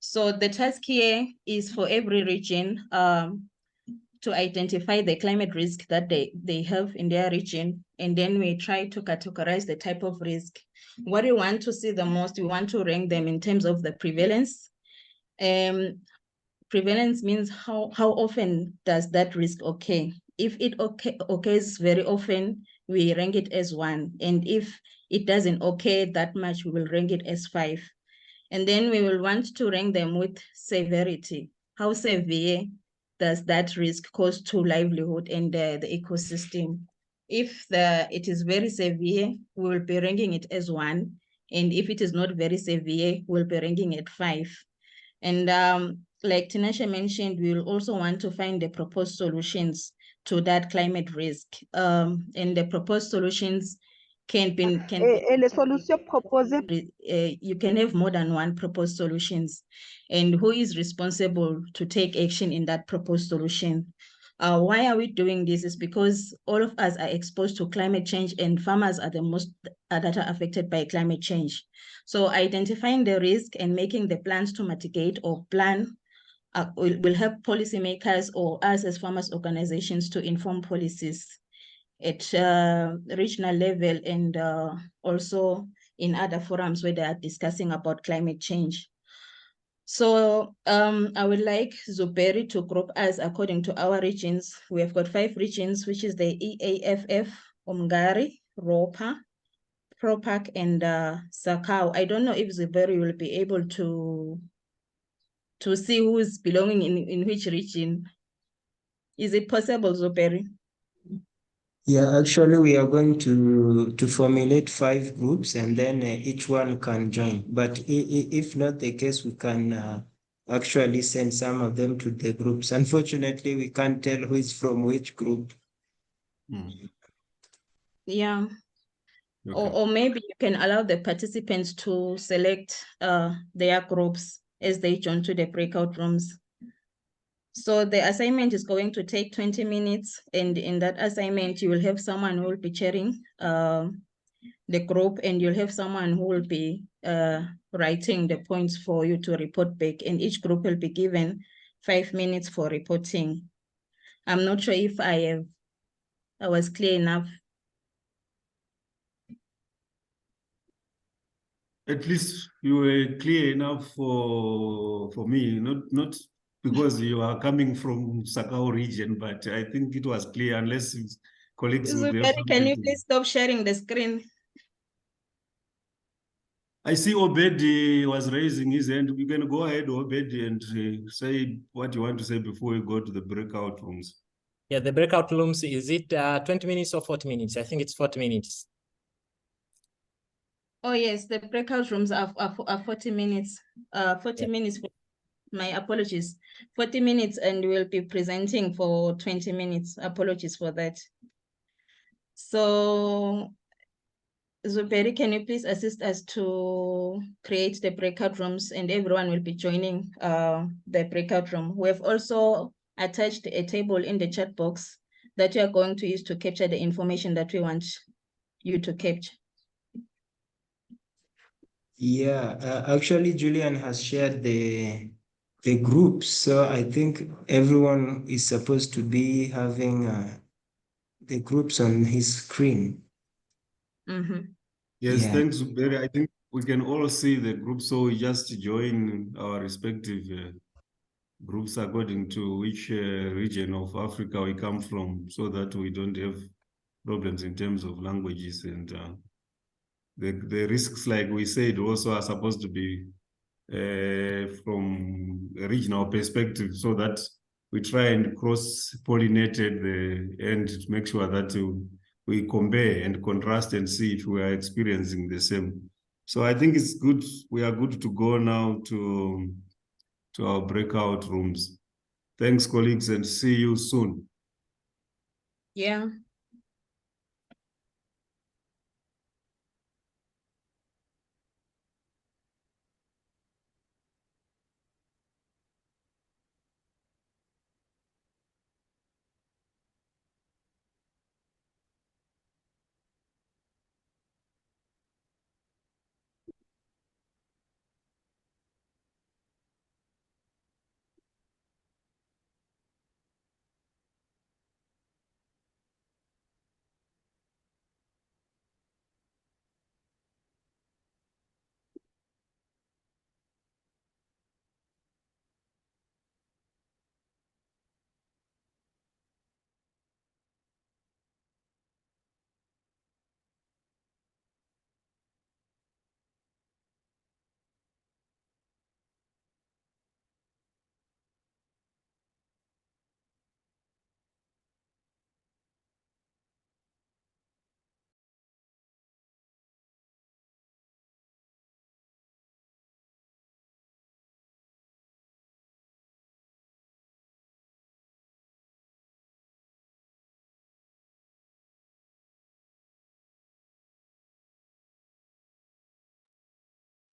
So the task here is for every region to identify the climate risk that they have in their region, and then we try to categorize the type of risk. What we want to see the most, we want to rank them in terms of the prevalence. Prevalence means how often does that risk occur? If it occurs very often, we rank it as 1. And if it doesn't occur that much, we will rank it as 5. And then we will want to rank them with severity. How severe does that risk cause to livelihood and the ecosystem? If it is very severe, we will be ranking it as 1. And if it is not very severe, we'll be ranking it 5. And like Tinashe mentioned, we will also want to find the proposed solutions to that climate risk. And the proposed solutions can be les solutions proposées. You can have more than one proposed solutions, and who is responsible to take action in that proposed solution. Why are we doing this? Is because all of us are exposed to climate change, and farmers are the most that are affected by climate change. So identifying the risk and making the plans to mitigate or plan will help policymakers or us as farmers organizations to inform policies at regional level and also in other forums where they are discussing about climate change. So I would like Zuberi to group us according to our regions. We have got 5 regions, which is the EAFF, Umgari, Ropa, Propac, and Sacau. I don't know if Zuberi will be able to see who is belonging in which region. Is it possible, Zuberi? Yeah, actually, we are going to formulate 5 groups, and then each one can join. But if not the case, we can actually send some of them to the groups. Unfortunately, we can't tell who is from which group. Yeah. Okay. Or maybe you can allow the participants to select their groups as they join to the breakout rooms. So the assignment is going to take 20 minutes. And in that assignment, you will have someone who will be chairing the group, and you'll have someone who will be writing the points for you to report back. And each group will be given 5 minutes for reporting. I'm not sure if I was clear enough. At least you were clear enough for me, not because you are coming from Sacau region, but I think it was clear, unless colleagues would have Zuberi, can you something to- please stop sharing the screen? I see Obedi was raising his hand. You can go ahead, Obedi, and say what you want to say before we go to the breakout rooms. Yeah, the breakout rooms, is it 20 minutes or 40 minutes? I think it's 40 minutes. Oh yes, the breakout rooms are 40 minutes. 40 minutes. My apologies. 40 minutes, and we'll be presenting for 20 minutes. Apologies for that. So Zuberi, can you please assist us to create the breakout rooms, and everyone will be joining the breakout room. We have also attached a table in the chat box that you are going to use to capture the information that we want you to capture. Yeah, actually, Julian has shared the groups, so I think everyone is supposed to be having the groups on his screen. Mm-hmm. Yes, Yeah. thanks, Barry. I think we can all see the group, so we just join our respective groups according to which region of Africa we come from, so that we don't have problems in terms of languages, and the risks, like we said, also are supposed to be from a regional perspective, so that we try and cross-pollinate the end to make sure that we compare and contrast and see if we are experiencing the same. So I think it's good. We are good to go now to our breakout rooms. Thanks, colleagues, and see you soon. Yeah.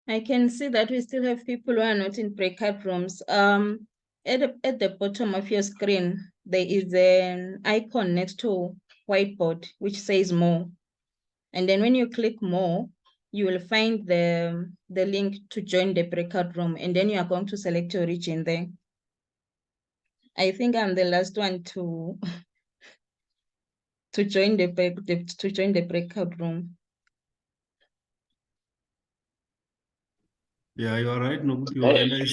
I can see that we still have people who are not in breakout rooms. At the bottom of your screen, there is an icon next to whiteboard which says more. And then when you click more, you will find the link to join the breakout room, and then you are going to select your region there. I think I'm the last one to join the breakout room. Yeah, you are right, Nokupio. And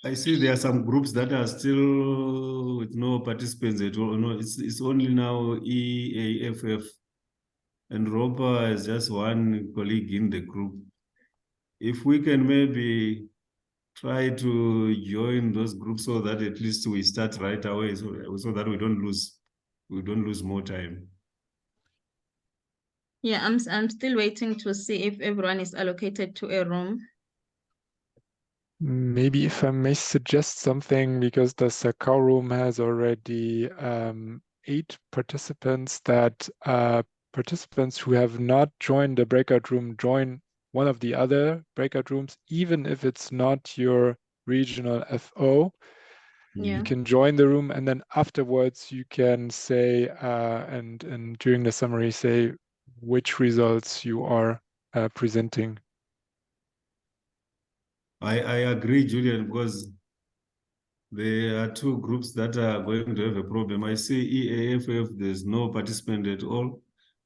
I see there are some groups that are still with no participants at all. No, it's only now EAFF, and Ropa is just one colleague in the group. If we can maybe try to join those groups so that at least we start right away, so that we don't lose more time. Yeah, I'm still waiting to see if everyone is allocated to a room. Maybe if I may suggest something, because the Sacau room has already 8 participants, that participants who have not joined the breakout room join one of the other breakout rooms, even if it's not your regional FO. Yeah. You can join the room, and then afterwards you can say, and during the summary, say which results you are presenting. I agree, Julian, because there are 2 groups that are going to have a problem. I see EAFF, there's no participant at all,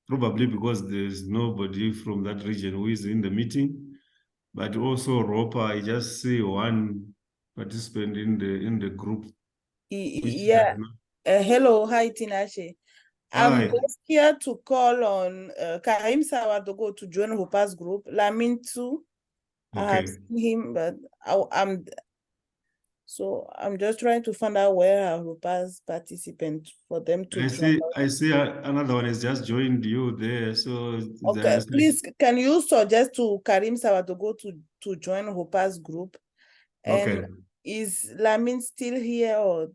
probably because there's nobody from that region who is in the meeting. But also ROPA, I just see one participant in the group. Yeah. Hello, hi Tinashe. I'm Hi. just here to call on Karim Sawadogo to join Hopa's group. Lamin too. I have Okay. seen him, but I'm just trying to find out where are Hopa's participants for them to join. I see another one has just joined you there. So Okay, please, can you suggest to Karim Sawadogo to join Hopa's group? And okay. is Lamin still here, or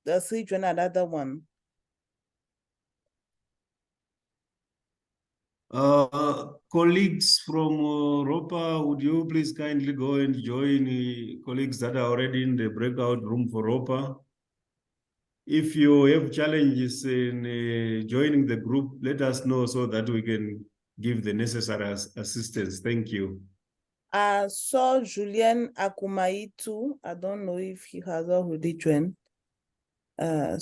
does he join another one? Colleagues from ROPA, would you please kindly go and join colleagues that are already in the breakout room for ROPA? If you have challenges in joining the group, let us know so that we can give the necessary assistance. Thank you. I saw Julien Akumaitu. I don't know if he has already joined. I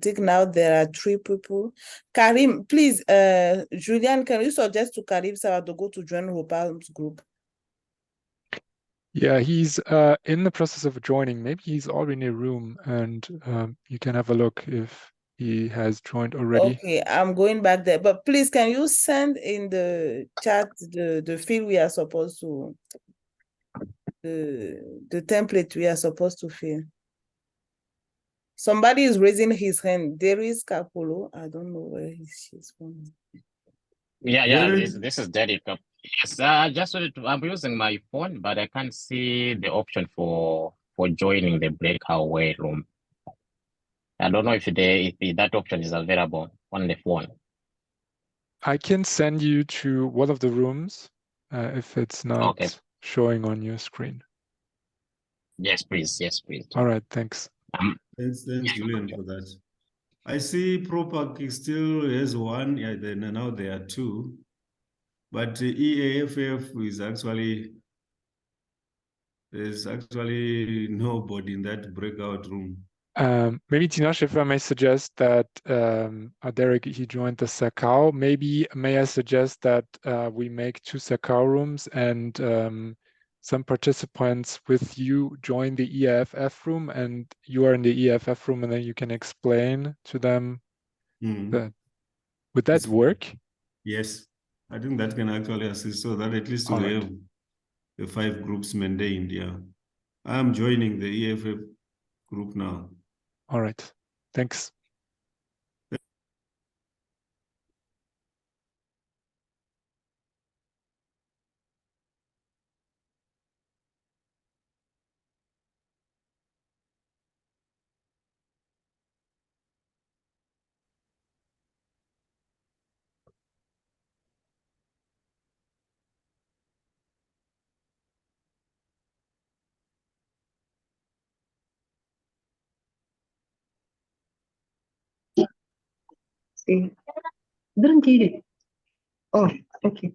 think now there are 3 people. Karim, please, Julian, can you suggest to Karim Saradogo to join Ropa's group? Yeah, he's in the process of joining. Maybe he's already in a room, and you can have a look if he has joined already. Okay, I'm going back there. But please, can you send in the chat the field we are supposed to, the template we are supposed to fill? Somebody is raising his hand. There is Capolo. I don't know where she's from. Yeah, Really? this is Derek. Yes, just wanted to, I'm using my phone, but I can't see the option for joining the breakout room. I don't know if that option is available on the phone. I can send you to one of the rooms if it's not Okay. showing on your screen. Yes, please. Yes, please. All right, thanks. Thanks, Julian, for that. I see ProPac still has 1, yeah, then now there are 2. But EAFF is actually, there's actually nobody in that breakout room. Maybe Tinashe, if I may suggest that Derek, he joined the Sacau. Maybe may I suggest that we make 2 Sacau rooms and some participants with you join the EAFF room, and you are in the EAFF room, and then you can explain to them that. Would that work? Yes, I think that can actually assist so that at least All we right. have the 5 groups maintained. Yeah, I'm joining the EAFF group now. All right. Thanks. Oh, okay.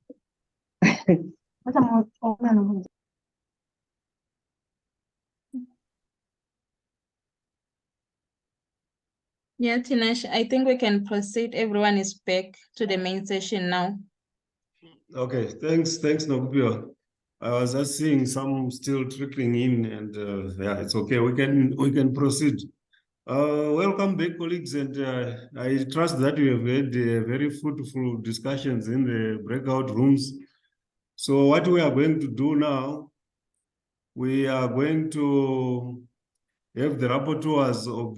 Yeah, Tinashe, I think we can proceed. Everyone is back to the main session now. Okay, thanks, Nokupio. I was just seeing some still trickling in, and yeah, it's okay. We can proceed. Welcome back, colleagues, and I trust that you have had very fruitful discussions in the breakout rooms. So what we are going to do now, we are going to have the rapporteurs of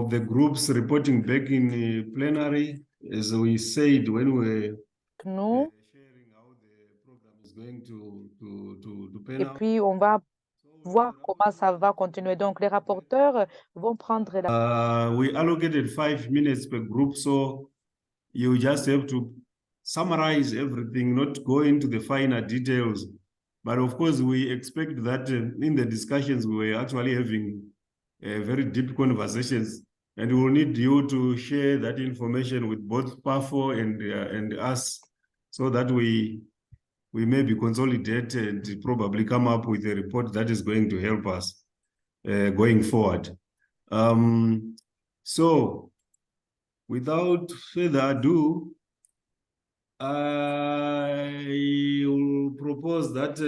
the groups reporting back in the plenary, as we said when we were sharing how the program is going to pan Et out. puis, on va voir comment ça va continuer. Donc, les rapporteurs vont prendre la... We allocated 5 minutes per group, so you just have to summarize everything, not go into the finer details. But of course, we expect that in the discussions, we were actually having very deep conversations, and we'll need you to share that information with both PAFO and us, so that we maybe consolidate and probably come up with a report that is going to help us going forward. So, without further ado, I will propose that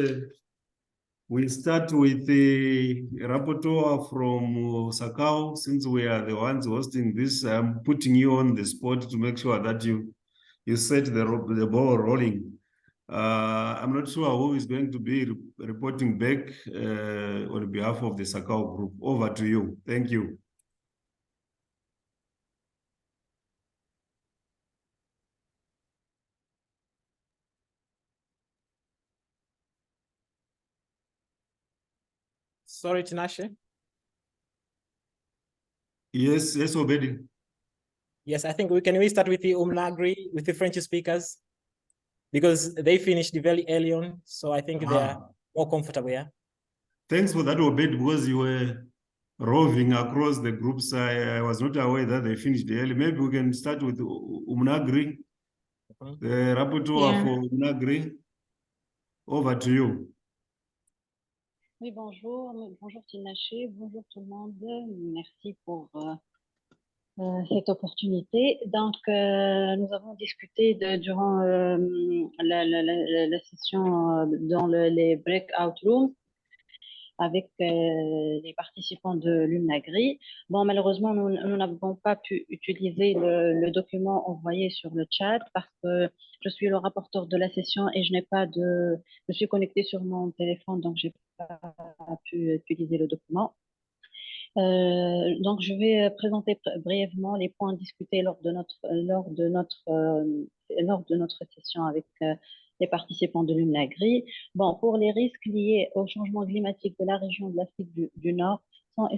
we start with the rapporteur from Sacau. Since we are the ones hosting this, I'm putting you on the spot to make sure that you set the ball rolling. I'm not sure who is going to be reporting back on behalf of the Sacau group. Over to you. Thank you. Sorry, Tinashe. Yes, Obedi. Yes, I think we start with the Umnagri, with the French speakers, because they finished very early on, so I think they are more comfortable. Yeah. Thanks for that, Obed, because you were roving across the groups. I was not aware that they finished early. Maybe we can start with Umnagri, the rapporteur Yeah. for Umnagri. Over to you. Oui, bonjour, bonjour Tinaché, bonjour tout le monde. Merci pour cette opportunité. Donc, nous avons discuté durant la session dans les breakout rooms avec les participants de l'UNAGRI. Bon, malheureusement, nous n'avons pas pu utiliser le document envoyé sur le chat parce que je suis le rapporteur de la session et je suis connectée sur mon téléphone, donc j'ai pas pu utiliser le document. Donc, je vais présenter brièvement les points discutés lors de notre session avec les participants de l'UNAGRI. Bon, pour les risques liés au changement climatique de la région de l'Afrique du Nord sont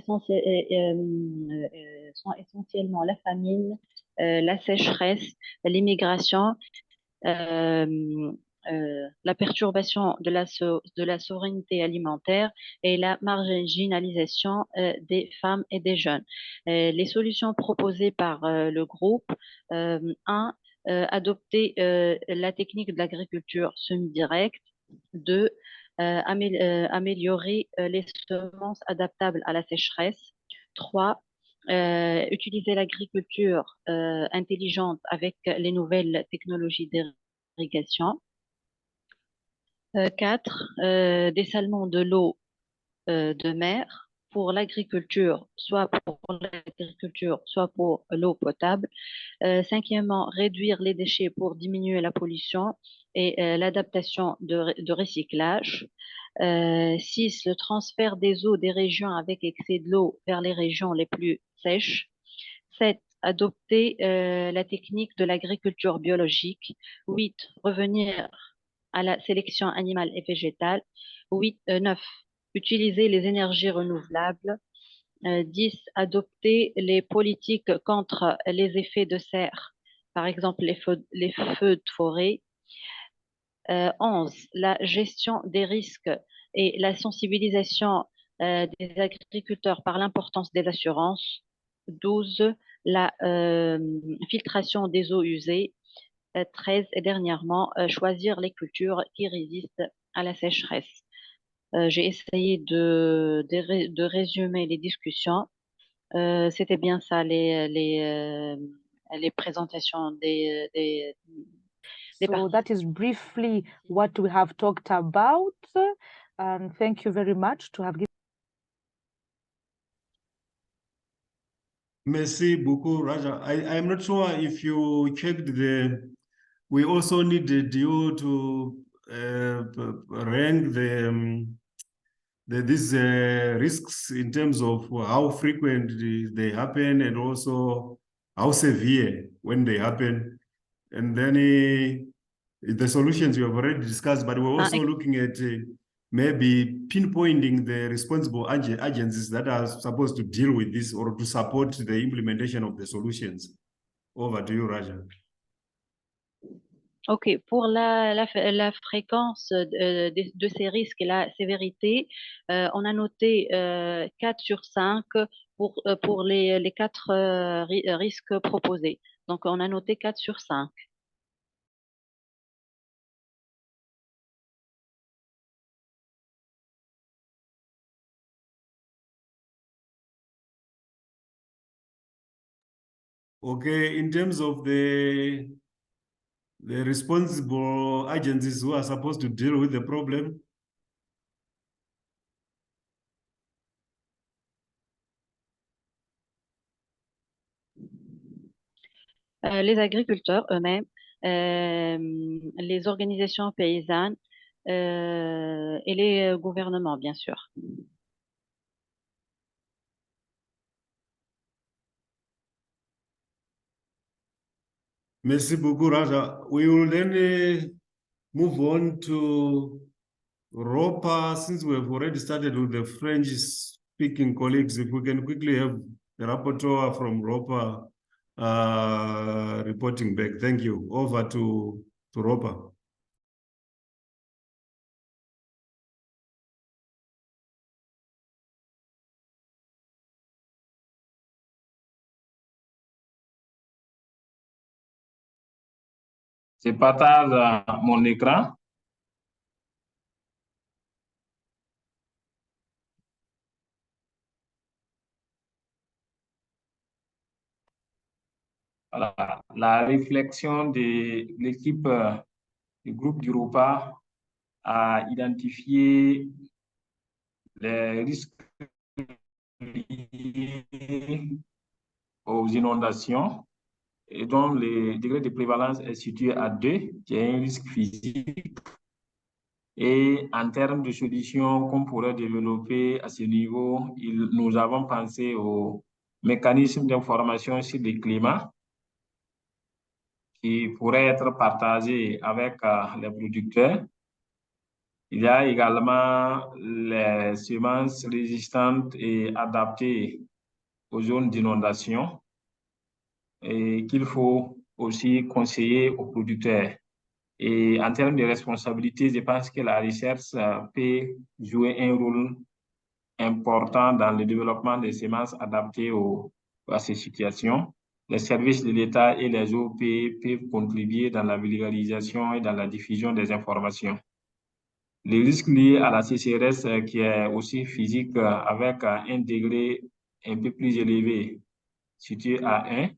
essentiellement la famine, la sécheresse, l'immigration, la perturbation de la souveraineté alimentaire et la marginalisation des femmes et des jeunes. Les solutions proposées par le groupe, 1. Adopter la technique de l'agriculture semi-directe. 2. Améliorer les semences adaptables à la sécheresse. 3. Utiliser l'agriculture intelligente avec les nouvelles technologies d'irrigation. 4. Dessalement de l'eau de mer pour l'agriculture, soit pour l'eau potable. 5e, réduire les déchets pour diminuer la pollution et l'adaptation de recyclage. 6. Le transfert des eaux des régions avec excès de l'eau vers les régions les plus sèches. 7. Adopter la technique de l'agriculture biologique. 8. Revenir à la sélection animale et végétale. 9. Utiliser les énergies renouvelables. 10. Adopter les politiques contre les effets de serre, par exemple les feux de forêt. 11. La gestion des risques et la sensibilisation des agriculteurs par l'importance des assurances. 12. La filtration des eaux usées. 13. Et dernièrement, choisir les cultures qui résistent à la sécheresse. J'ai essayé de résumer les discussions. C'était bien ça, les présentations des So that is briefly what we have talked about. Thank you very much to have given. Merci beaucoup, Raja. I am not sure if you checked we also needed you to rank these risks in terms of how frequent they happen and also how severe when they happen. And then the solutions you have already discussed, but we're also looking at maybe pinpointing the responsible agencies that are supposed to deal with this or to support the implementation of the solutions. Over to you, Raja. Ok, pour la fréquence de ces risques et la sévérité, on a noté 4 sur 5 pour les 4 risques proposés. Donc, on a noté 4 sur 5. Okay, in terms of the responsible agencies who are supposed to deal with the problem, les agriculteurs eux-mêmes, les organisations paysannes et les gouvernements, bien sûr. Merci beaucoup, Raja. We will then move on to Ropa, since we have already started with the French-speaking colleagues. If we can quickly have the rapporteur from Ropa reporting back. Thank you. Over to Ropa. Je partage mon écran. Voilà. La réflexion de l'équipe du groupe du repas a identifié les risques liés aux inondations et dont le degré de prévalence est situé à 2, qui est un risque physique. Et en termes de solutions qu'on pourrait développer à ce niveau, nous avons pensé au mécanisme d'information sur le climat qui pourrait être partagé avec les producteurs. Il y a également les semences résistantes et adaptées aux zones d'inondation et qu'il faut aussi conseiller aux producteurs. Et en termes de responsabilité, je pense que la recherche peut jouer un rôle important dans le développement des semences adaptées à ces situations. Les services de l'État et les OP peuvent contribuer dans la vulgarisation et dans la diffusion des informations. Les risques liés à la sécheresse, qui est aussi physique, avec un degré un peu plus élevé, situé à 1,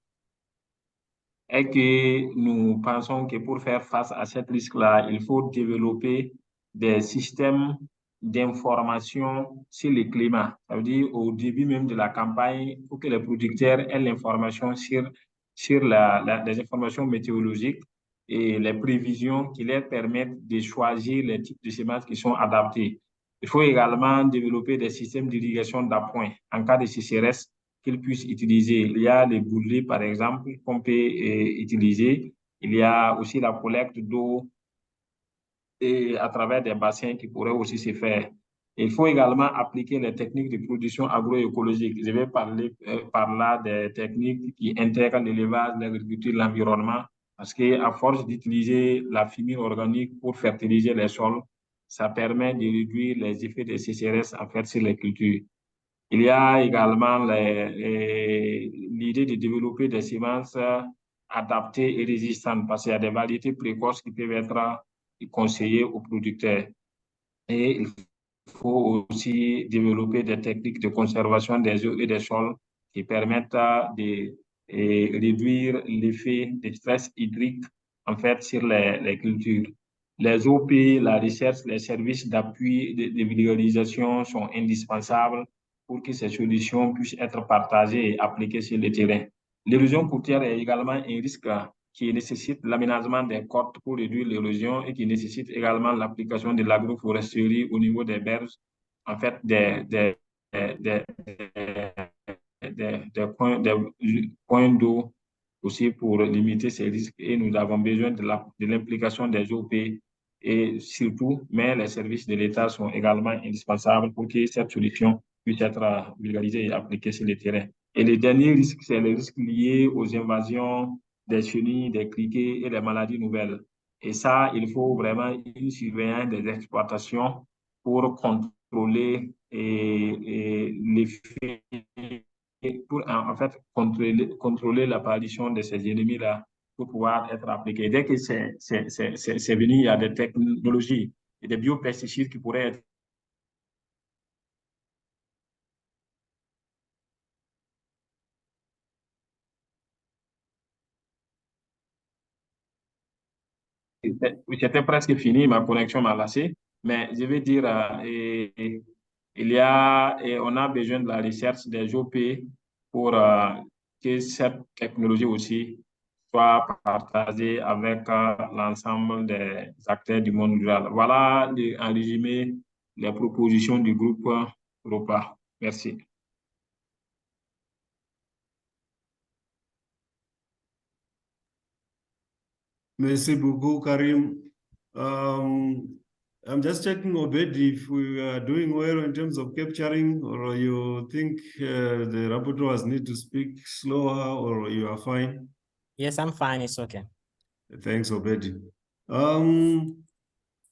est que nous pensons que pour faire face à ce risque-là, il faut développer des systèmes d'information sur le climat. Ça veut dire au début même de la campagne, pour que les producteurs aient l'information sur les informations météorologiques et les prévisions qui leur permettent de choisir les types de semences qui sont adaptés. Il faut également développer des systèmes d'irrigation d'appoint en cas de sécheresse qu'ils puissent utiliser. Il y a les boulets, par exemple, qu'on peut utiliser. Il y a aussi la collecte d'eau et à travers des bassins qui pourraient aussi se faire. Il faut également appliquer les techniques de production agroécologique. Je vais parler par là des techniques qui intègrent l'élevage, l'agriculture, l'environnement, parce qu'à force d'utiliser la chimie organique pour fertiliser les sols, ça permet de réduire les effets de sécheresse en fait sur les cultures. Il y a également l'idée de développer des semences adaptées et résistantes, parce qu'il y a des variétés précoces qui peuvent être conseillées aux producteurs. Et il faut aussi développer des techniques de conservation des eaux et des sols qui permettent de réduire l'effet de stress hydrique en fait sur les cultures. Les OP, la recherche, les services d'appui de vulgarisation sont indispensables pour que ces solutions puissent être partagées et appliquées sur le terrain. L'érosion côtière est également un risque qui nécessite l'aménagement des côtes pour réduire l'érosion et qui nécessite également l'application de l'agroforesterie au niveau des berges, en fait, des points d'eau aussi pour limiter ces risques. Et nous avons besoin de l'implication des OP et surtout, mais les services de l'État sont également indispensables pour que cette solution puisse être vulgarisée et appliquée sur le terrain. Et le dernier risque, c'est le risque lié aux invasions des chenilles, des criquets et des maladies nouvelles. Et ça, il faut vraiment une surveillance des exploitations pour contrôler l'effet, pour en fait contrôler l'apparition de ces ennemis-là pour pouvoir être appliqués. Dès que c'est venu, il y a des technologies et des biopesticides qui pourraient être C'était presque fini, ma connexion m'a lassé, mais je veux dire, on a besoin de la recherche des OP pour que cette technologie aussi soit partagée avec l'ensemble des acteurs du monde rural. Voilà, en résumé, les propositions du groupe ROPA. Merci. Merci beaucoup, Karim. I'm just checking, Obed, if we are doing well in terms of capturing, or you think the rapporteurs need to speak slower, or you are fine? Yes, I'm fine. It's okay. Thanks, Obed.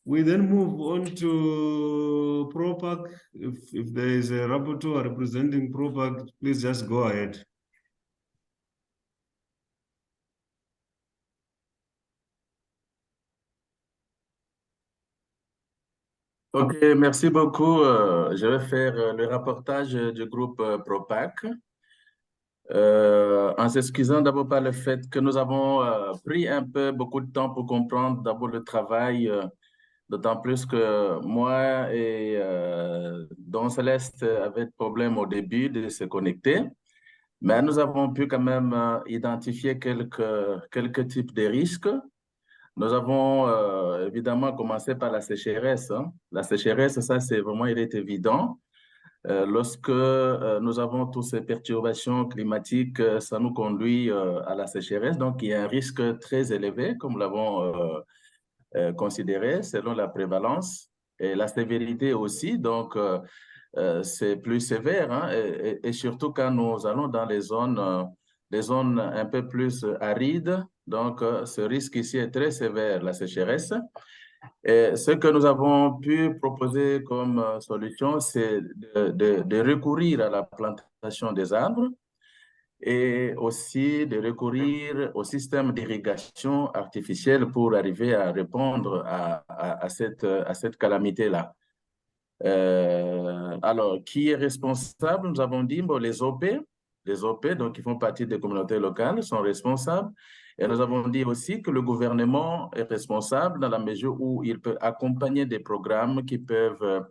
We then move on to ProPac. If there is a rapporteur representing ProPac, please just go ahead. Ok, merci beaucoup. Je vais faire le rapportage du groupe ProPac. En s'excusant d'abord par le fait que nous avons pris un peu beaucoup de temps pour comprendre d'abord le travail, d'autant plus que moi et Don Céleste avaient de problème au début de se connecter. Mais nous avons pu quand même identifier quelques types de risques. Nous avons évidemment commencé par la sécheresse, hein. La sécheresse, ça, c'est vraiment, il est évident. Lorsque nous avons toutes ces perturbations climatiques, ça nous conduit à la sécheresse. Donc, il y a un risque très élevé, comme nous l'avons considéré, selon la prévalence et la sévérité aussi. Donc, c'est plus sévère, hein, et surtout quand nous allons dans les zones un peu plus arides. Donc, ce risque ici est très sévère, la sécheresse. Et ce que nous avons pu proposer comme solution, c'est de recourir à la plantation des arbres et aussi de recourir au système d'irrigation artificielle pour arriver à répondre à cette calamité-là. Alors, qui est responsable? Nous avons dit, bon, les OP, donc qui font partie des communautés locales, sont responsables. Et nous avons dit aussi que le gouvernement est responsable dans la mesure où il peut accompagner des programmes qui peuvent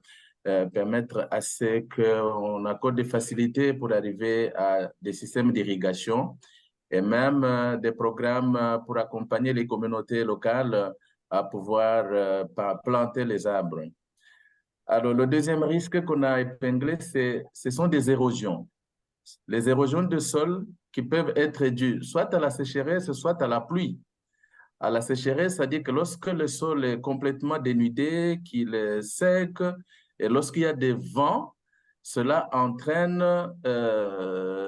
permettre à ce qu'on accorde des facilités pour arriver à des systèmes d'irrigation et même des programmes pour accompagner les communautés locales à pouvoir planter les arbres. Alors, le deuxième risque qu'on a épinglé, ce sont des érosions. Les érosions de sol qui peuvent être dues soit à la sécheresse, soit à la pluie. À la sécheresse, c'est-à-dire que lorsque le sol est complètement dénudé, qu'il est sec, et lorsqu'il y a des vents, cela entraîne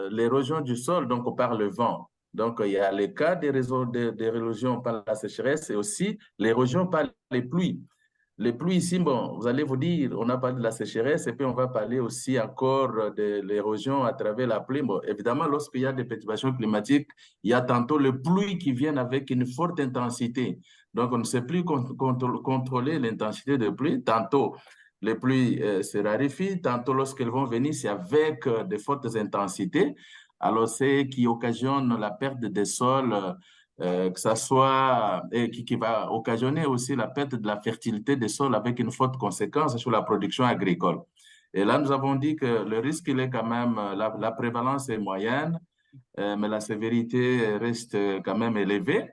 l'érosion du sol, donc par le vent. Donc, il y a les cas d'érosion par la sécheresse et aussi l'érosion par les pluies. Les pluies ici, bon, vous allez vous dire, on a parlé de la sécheresse et puis on va parler aussi encore de l'érosion à travers la pluie. Bon, évidemment, lorsqu'il y a des perturbations climatiques, il y a tantôt les pluies qui viennent avec une forte intensité. Donc, on ne sait plus contrôler l'intensité de pluie. Tantôt, les pluies se raréfient. Tantôt, lorsqu'elles vont venir, c'est avec de fortes intensités. Alors, c'est qui occasionne la perte des sols, que ça soit, et qui va occasionner aussi la perte de la fertilité des sols avec une forte conséquence sur la production agricole. Et là, nous avons dit que le risque, il est quand même, la prévalence est moyenne, mais la sévérité reste quand même élevée.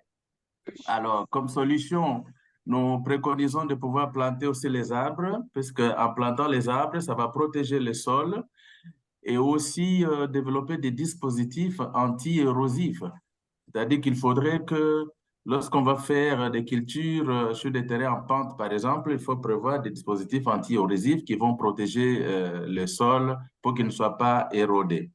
Alors, comme solution, nous préconisons de pouvoir planter aussi les arbres, puisque en plantant les arbres, ça va protéger les sols et aussi développer des dispositifs anti-érosifs. C'est-à-dire qu'il faudrait que lorsqu'on va faire des cultures sur des terrains en pente, par exemple, il faut prévoir des dispositifs anti-érosifs qui vont protéger les sols pour qu'ils ne soient pas érodés.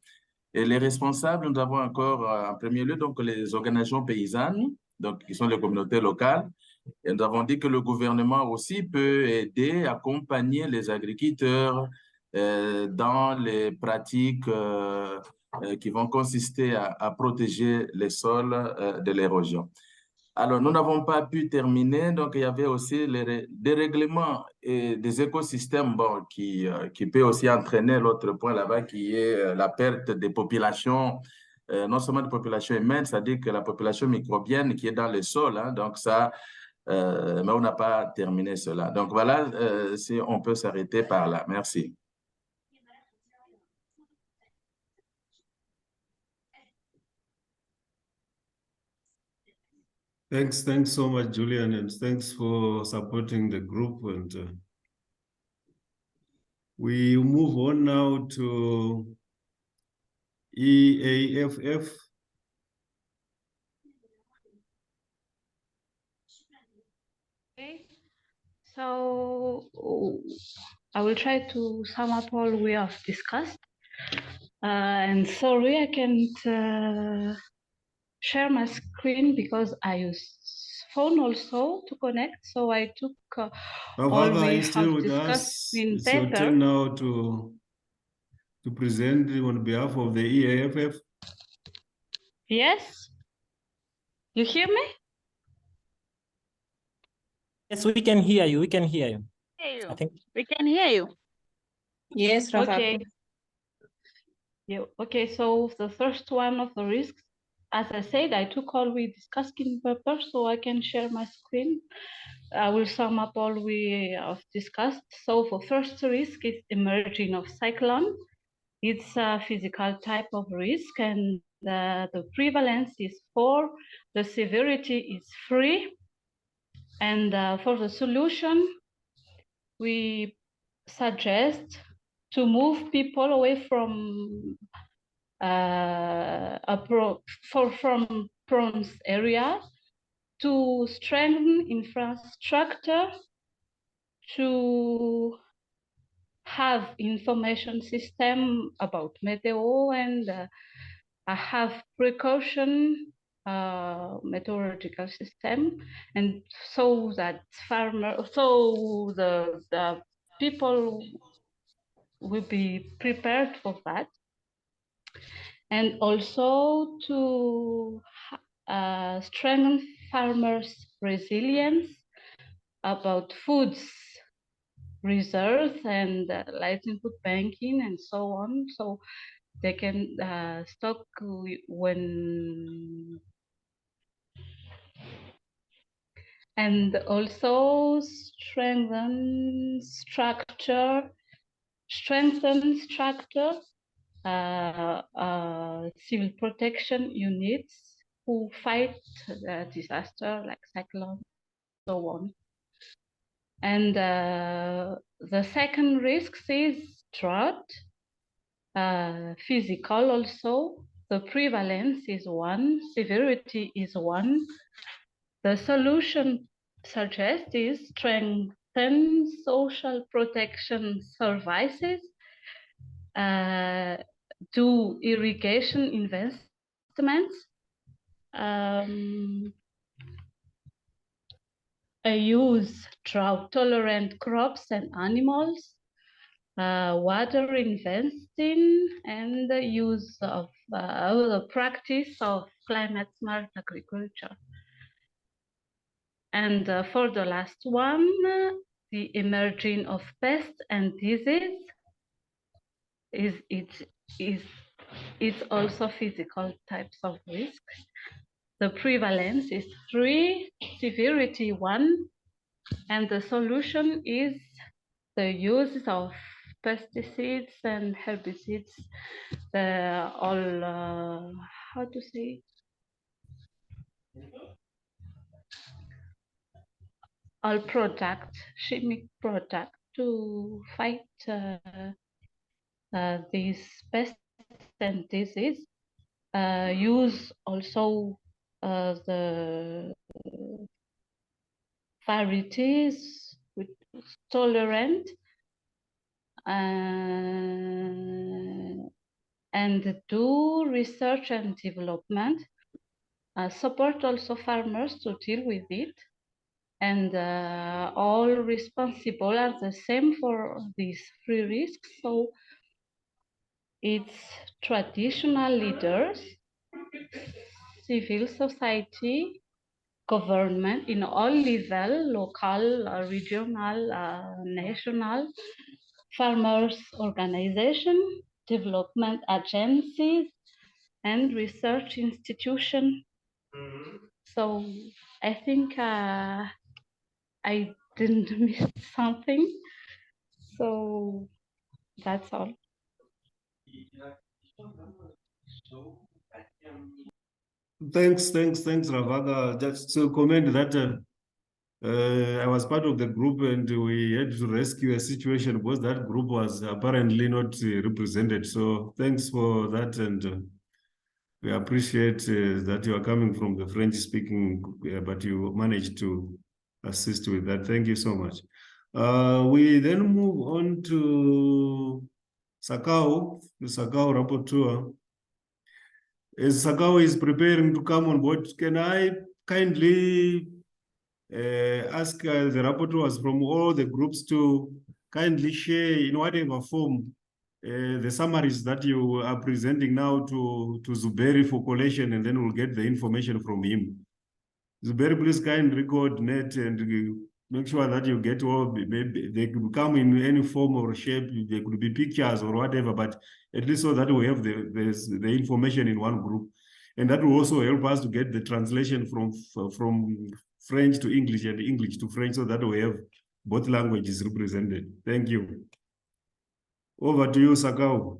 Et les responsables, nous avons encore en premier lieu donc les organisations paysannes, donc qui sont les communautés locales. Et nous avons dit que le gouvernement aussi peut aider, accompagner les agriculteurs dans les pratiques qui vont consister à protéger les sols de l'érosion. Alors, nous n'avons pas pu terminer, donc il y avait aussi les dérèglements et des écosystèmes bon, qui peut aussi entraîner l'autre point là-bas qui est la perte des populations, non seulement des populations humaines, c'est-à-dire que la population microbienne qui est dans le sol, hein, donc ça, mais on n'a pas terminé cela. Donc voilà, si on peut s'arrêter par là. Merci. Thanks so much, Julian, and thanks for supporting the group. And we move on now to EAFF. Okay. So I will try to sum up all we have discussed. And sorry, I can't share my screen because I use phone also to connect. So I took all Ravaka, are we you still have with discussed us? in It's your paper. turn now to present on behalf of the EAFF. Yes, you hear me? Yes, we can hear you. We can hear you. I think we can hear you. Yes, Rafa. Okay. Yeah, okay, so the first one of the risks, as I said, I took all we discussed in paper so I can share my screen. I will sum up all we have discussed. So for first risk is emerging of cyclone. It's a physical type of risk and the prevalence is 4, the severity is 3. And for the solution, we suggest to move people away from from prone area, to strengthen infrastructure, to have information system about meteo, and have precaution meteorological system, and so that the people will be prepared for that. And also to strengthen farmers' resilience about foods reserves and livelihood banking and so on, so they can stock when, and also strengthen structure civil protection units who fight disaster like cyclone, so on. And the second risk is drought, physical also. The prevalence is 1, severity is 1. The solution suggested is strengthen social protection services, do irrigation investments, use drought-tolerant crops and animals, water investing, and the use of the practice of climate-smart agriculture. And for the last one, the emerging of pests and disease it's also physical types of risk. The prevalence is 3, severity 1, and the solution is the use of pesticides and herbicides, all how to say, all product, chemic product to fight these pests and disease. Use also the varieties with tolerant and do research and development. Support also farmers to deal with it, and all responsible are the same for these 3 risks. So it's traditional leaders, civil society, government in all level, local, regional, national, farmers organization, development agencies, and research institution. So I think I didn't miss something. So that's all. Thanks, Ravaka. Just to comment that I was part of the group and we had to rescue a situation because that group was apparently not represented. So thanks for that, and we appreciate that you are coming from the French-speaking, but you managed to assist with that. Thank you so much. We then move on to Sacau, the Sacau rapporteur. As Sacau is preparing to come on board, can I kindly ask the rapporteurs from all the groups to kindly share in whatever form the summaries that you are presenting now to Zuberi for collation, and then we'll get the information from him. Zuberi, please kindly coordinate and make sure that you get all, maybe they could come in any form or shape, they could be pictures or whatever, but at least so that we have the information in one group. And that will also help us to get the translation from French to English and English to French, so that we have both languages represented. Thank you. Over to you, Sacau.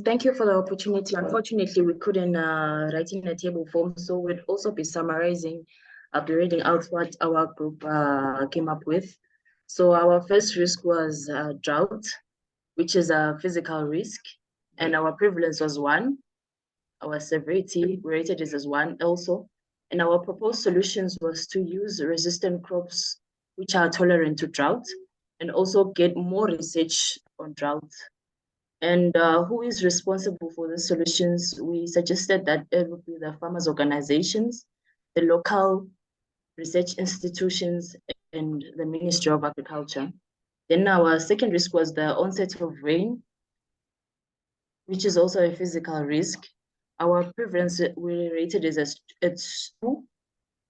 Thank you for the opportunity. Unfortunately, we couldn't write in a table form, so we'd also be summarizing, I'll be reading out what our group came up with. So our first risk was drought, which is a physical risk, and our prevalence was 1. Our severity we rated it as 1 also. And our proposed solutions was to use resistant crops which are tolerant to drought, and also get more research on drought. And who is responsible for the solutions? We suggested that it would be the farmers' organizations, the local research institutions, and the Ministry of Agriculture. Then our second risk was the onset of rain, which is also a physical risk. Our prevalence we rated as it's 2.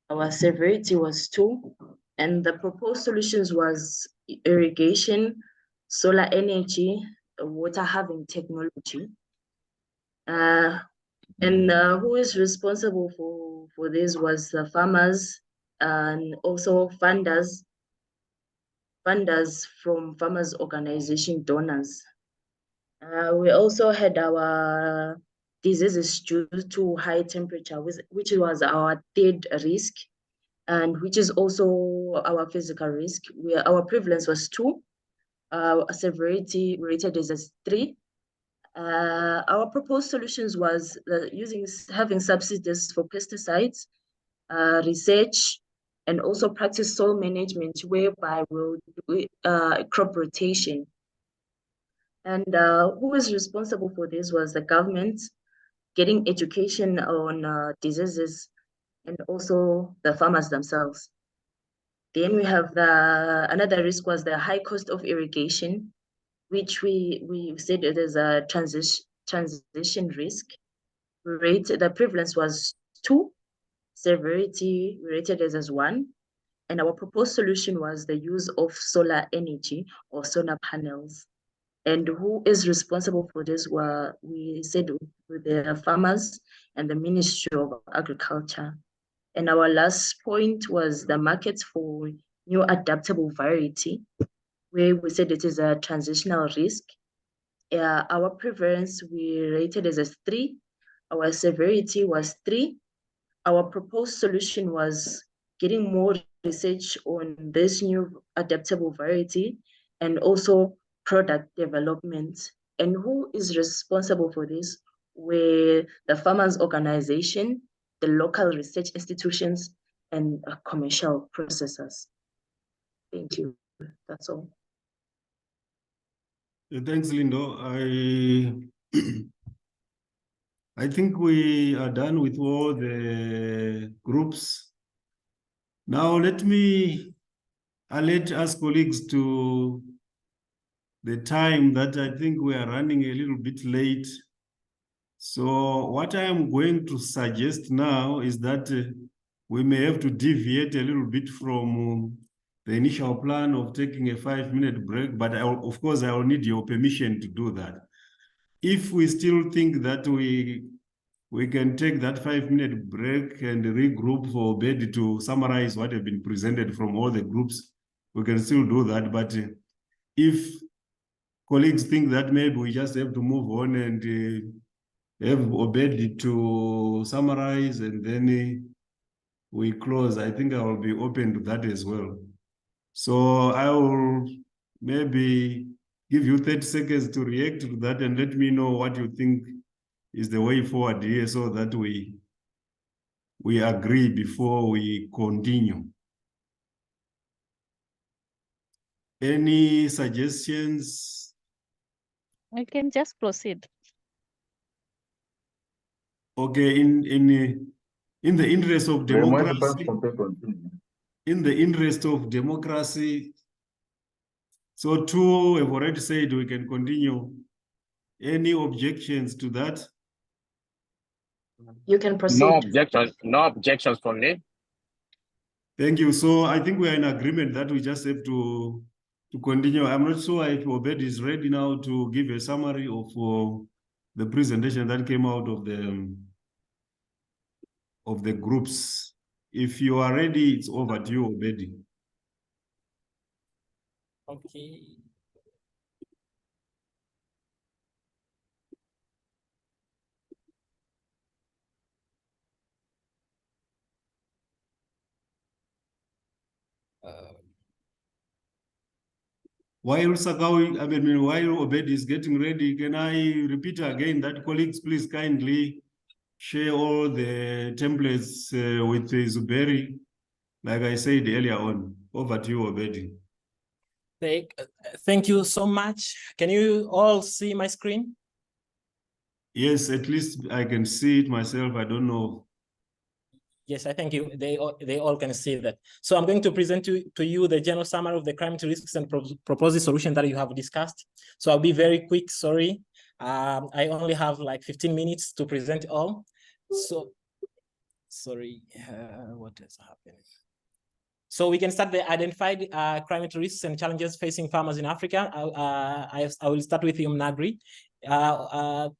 Our severity was 2. And the proposed solutions was irrigation, solar energy, water having technology. And who is responsible for this was the farmers and also funders from farmers organization donors. We also had our diseases due to high temperature, which was our third risk, and which is also our physical risk. Our prevalence was 2. Severity rated as 3. Our proposed solutions was having subsidies for pesticides, research, and also practice soil management, whereby we'll do crop rotation. And who is responsible for this was the government, getting education on diseases, and also the farmers themselves. Then we have another risk was the high cost of irrigation, which we said it is a transition risk. The prevalence was 2, severity rated as 1, and our proposed solution was the use of solar energy or solar panels. And who is responsible for this? We said with the farmers and the Ministry of Agriculture. And our last point was the markets for new adaptable variety, where we said it is a transitional risk. Our prevalence we rated as 3. Our severity was 3. Our proposed solution was getting more research on this new adaptable variety and also product development. And who is responsible for this? Were the farmers' organization, the local research institutions, and commercial processors. Thank you. That's all. Thanks, Lindo. I think we are done with all the groups. Now let me alert us colleagues to the time that I think we are running a little bit late. So what I am going to suggest now is that we may have to deviate a little bit from the initial plan of taking a 5-minute break, but of course I will need your permission to do that. If we still think that we can take that 5-minute break and regroup for Betty to summarize what have been presented from all the groups, we can still do that. But if colleagues think that maybe we just have to move on and have Obedi to summarize and then we close, I think I will be open to that as well. So I will maybe give you 30 seconds to react to that and let me know what you think is the way forward here, so that we we agree before we continue. Any suggestions? We can just proceed. Okay, in the interest of democracy, in the interest of democracy, so two have already said we can continue. Any objections to that? You can proceed. No objections. No objections from me. Thank you. So I think we are in agreement that we just have to continue. I'm not sure if Obed is ready now to give a summary of the presentation that came out of the groups. If you are ready, it's over to you, Obed. Okay. While Sacau, while Obed is getting ready, can I repeat again that colleagues, please kindly share all the templates with Zuberi, like I said earlier on. Over to you, Obed. Thank you so much. Can you all see my screen? Yes, at least I can see it myself. I don't know. Yes, I think they all can see that. So I'm going to present to you the general summary of the climate risks and proposed solution that you have discussed. So I'll be very quick, sorry. I only have like 15 minutes to present all. So, sorry, what has happened? So we can start the identified climate risks and challenges facing farmers in Africa. I will start with Nagri.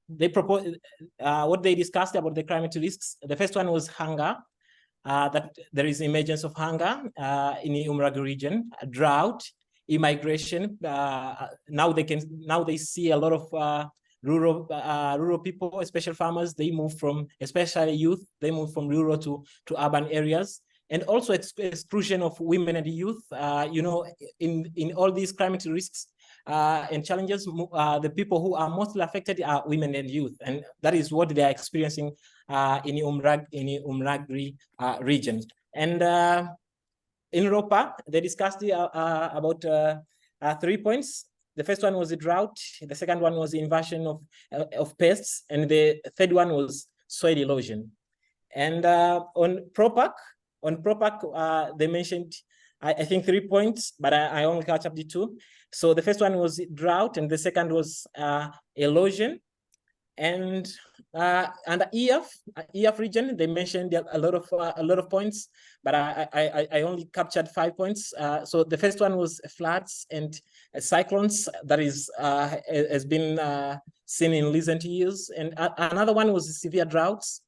They propose what they discussed about the climate risks. The first one was hunger. That there is emergence of hunger in the Umrag region, drought, immigration. Now they see a lot of rural people, especially farmers. They move from, especially youth, they move from rural to urban areas. And also exclusion of women and youth. You know, in all these climate risks and challenges, the people who are mostly affected are women and youth, and that is what they are experiencing in the Umragri region. And in Europa, they discussed about 3 points. The first one was the drought. The second one was the invasion of pests, and the third one was soil erosion. And on ProPac, they mentioned, I think 3 points, but I only catch up the two. So the first one was drought, and the second was erosion. And the EF region, they mentioned a lot of points, but I only captured 5 points. So the first one was floods and cyclones that has been seen in recent years, and another one was severe droughts.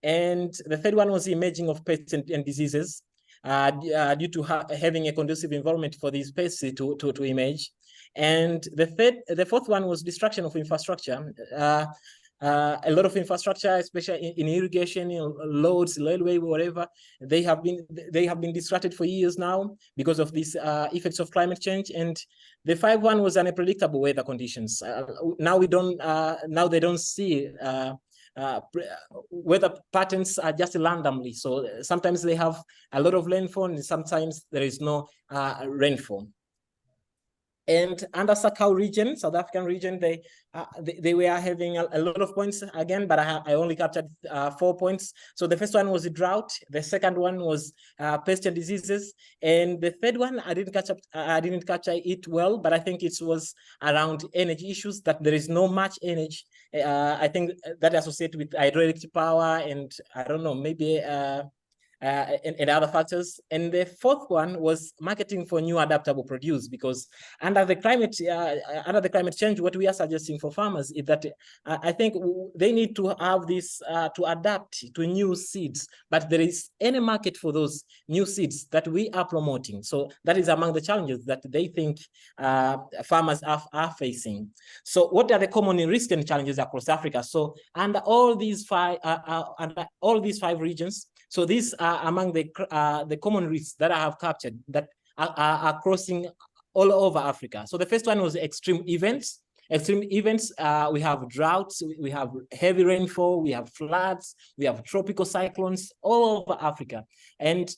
And the third one was the emerging of pests and diseases due to having a conducive environment for these pests to emerge. And the fourth one was destruction of infrastructure. A lot of infrastructure, especially in irrigation, in roads, railway, whatever, they have been disrupted for years now because of these effects of climate change. And the fifth one was unpredictable weather conditions. Now they don't see. Weather patterns are just randomly. So sometimes they have a lot of rainfall, and sometimes there is no rainfall. And under Sacau region, South African region, they were having a lot of points again, but I only captured 4 points. So the first one was the drought. The second one was pests and diseases, and the third one I didn't capture it well, but I think it was around energy issues, that there is no much energy. I think that associated with hydroelectric power, and I don't know, maybe and other factors. And the fourth one was marketing for new adaptable produce, because under the climate change, what we are suggesting for farmers is that I think they need to have this to adapt to new seeds, but there is any market for those new seeds that we are promoting. So that is among the challenges that they think farmers are facing. So what are the common risks and challenges across Africa? So under all these five regions, so these are among the common risks that I have captured that are crossing all over Africa. So the first one was extreme events. extreme events, we have droughts, we have heavy rainfall, we have floods, we have tropical cyclones all over Africa. And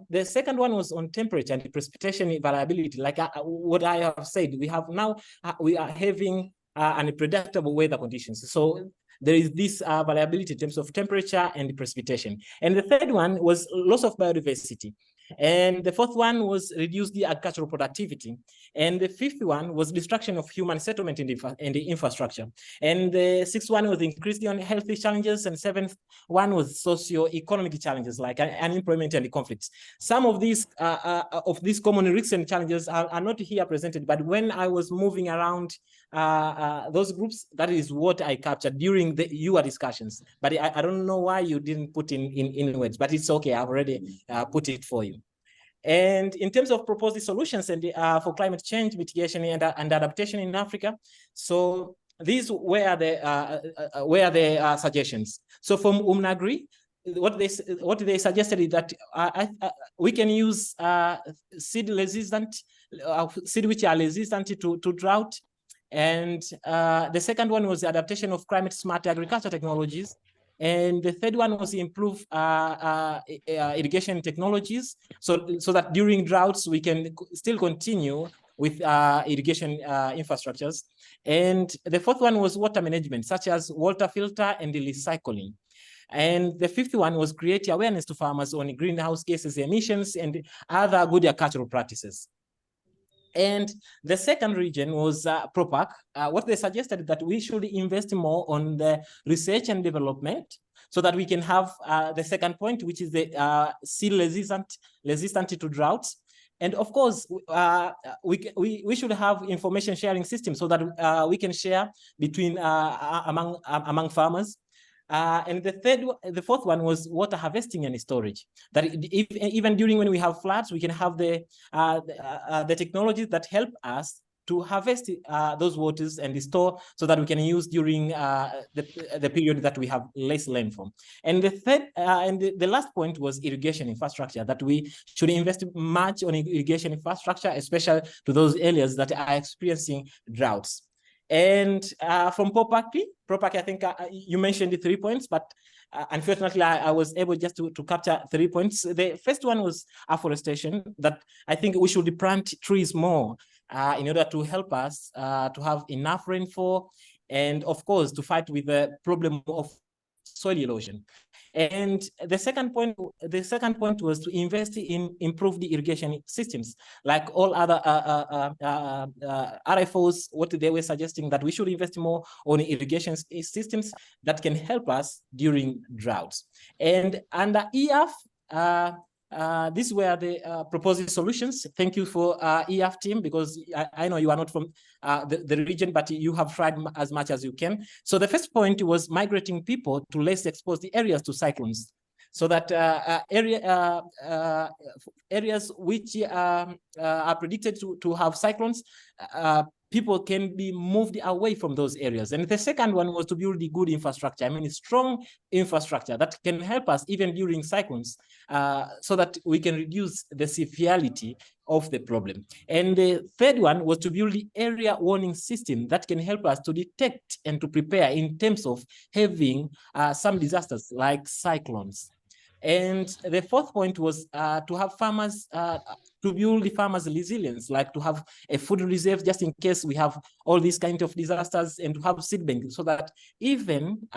the second one was on temperature and precipitation variability. Like what I have said, we have now, we are having unpredictable weather conditions. So there is this variability in terms of temperature and precipitation. And the third one was loss of biodiversity. And the fourth one was reduce the agricultural productivity. And the fifth one was destruction of human settlement in the infrastructure. And the sixth one was increase the unhealthy challenges. And seventh one was socio-economic challenges like unemployment and conflicts. Some of these common risks and challenges are not here presented, but when I was moving around those groups, that is what I captured during your discussions. But I don't know why you didn't put in words, but it's okay. I've already put it for you. And in terms of proposed solutions and for climate change mitigation and adaptation in Africa, so these were the suggestions. So from UMNAGRI, what they suggested is that we can use seed which are resistant to drought. And the second one was the adaptation of climate smart agriculture technologies. And the third one was improve irrigation technologies, so that during droughts we can still continue with irrigation infrastructures. And the fourth one was water management, such as water filter and recycling. And the fifth one was create awareness to farmers on greenhouse gases emissions and other good agricultural practices. And the second region was PROPAC. What they suggested that we should invest more on the research and development so that we can have the second point, which is the seed resistant to droughts. And of course, we should have information sharing systems so that we can share between among farmers. And the fourth one was water harvesting and storage. That even during when we have floods, we can have the technologies that help us to harvest those waters and store so that we can use during the period that we have less rainfall. And the third and the last point was irrigation infrastructure, that we should invest much on irrigation infrastructure, especially to those areas that are experiencing droughts. And from PROPAC, I think you mentioned the 3 points, but unfortunately, I was able just to capture 3 points. The first one was afforestation, that I think we should plant trees more in order to help us to have enough rainfall, and of course, to fight with the problem of soil erosion. And the second point was to invest in improve the irrigation systems, like all other RFOs. What they were suggesting that we should invest more on irrigation systems that can help us during droughts. And under EF, these were the proposed solutions. Thank you for EF team, because I know you are not from the region, but you have tried as much as you can. So the first point was migrating people to less exposed areas to cyclones, so that areas which are predicted to have cyclones, people can be moved away from those areas. And the second one was to build the good infrastructure. I mean, strong infrastructure that can help us even during cyclones, so that we can reduce the severity of the problem. And the third one was to build the area warning system that can help us to detect and to prepare in terms of having some disasters like cyclones. And the fourth point was to have farmers, to build the farmers' resilience, like to have a food reserve just in case we have all these kind of disasters, and to have seed bank, so that even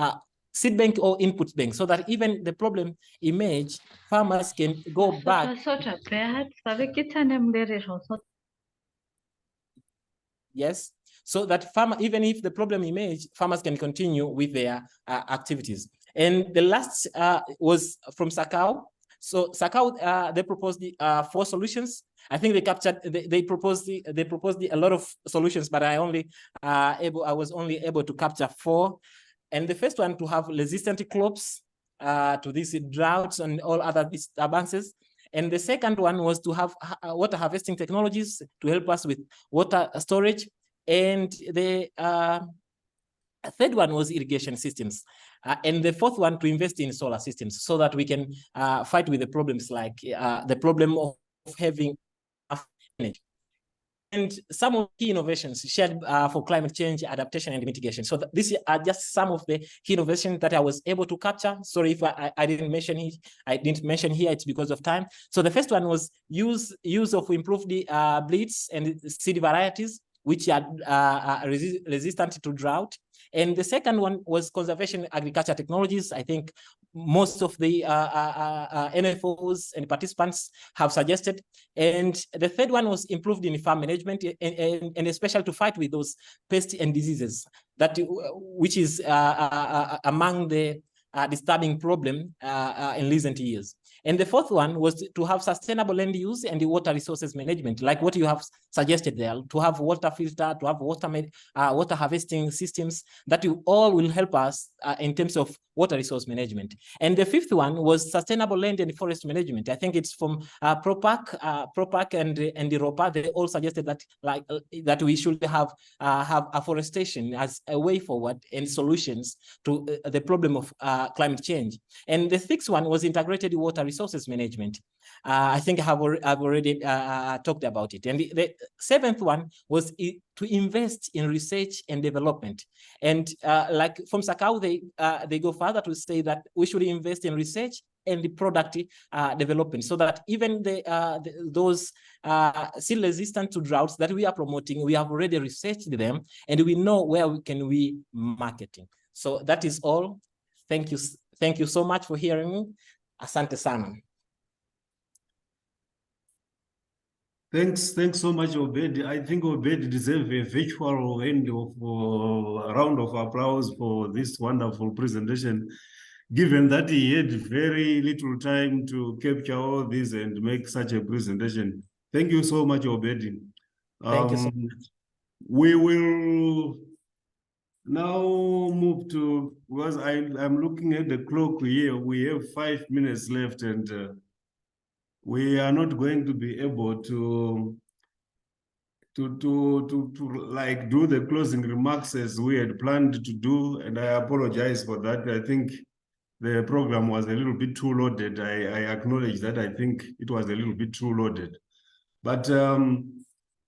seed bank or input bank, so that even the problem emerge, farmers can go back. Yes, so that even if the problem emerge, farmers can continue with their activities. And the last was from Sacau. So Sacau, they proposed the 4 solutions. I think they captured. They proposed a lot of solutions, but I was only able to capture 4. And the first one, to have resistant crops to these droughts and all other disturbances. And the second one was to have water harvesting technologies to help us with water storage. And the third one was irrigation systems. And the fourth one, to invest in solar systems, so that we can fight with the problems like the problem of having enough energy. and some of the key innovations shared for climate change adaptation and mitigation. So these are just some of the key innovations that I was able to capture. Sorry if I didn't mention it. I didn't mention here. It's because of time. So the first one was use of improved blitz and seed varieties, which are resistant to drought. And the second one was conservation agriculture technologies. I think most of the NFOs and participants have suggested. And the third one was improved in farm management, and especially to fight with those pests and diseases, which is among the disturbing problem in recent years. And the fourth one was to have sustainable land use and the water resources management, like what you have suggested there, to have water filter, to have water harvesting systems that all will help us in terms of water resource management. And the fifth one was sustainable land and forest management. I think it's from ProPac and the ROPA. They all suggested that that we should have afforestation as a way forward and solutions to the problem of climate change. And the sixth one was integrated water resources management. I think I've already talked about it. And the seventh one was to invest in research and development. And like from Sacau, they go further to say that we should invest in research and the product development, so that even those still resistant to droughts that we are promoting, we have already researched them and we know where we can marketing. So that is all. Thank you so much for hearing me. Asante sana. Thanks so much, Obed. I think Obed deserves a virtual round of applause for this wonderful presentation, given that he had very little time to capture all this and make such a presentation. Thank you so much, Obed. Thank you so much. We will now move to, because I'm looking at the clock here, we have 5 minutes left, and we are not going to be able to like do the closing remarks as we had planned to do, and I apologize for that. I think the program was a little bit too loaded. I acknowledge that. I think it was a little bit too loaded. But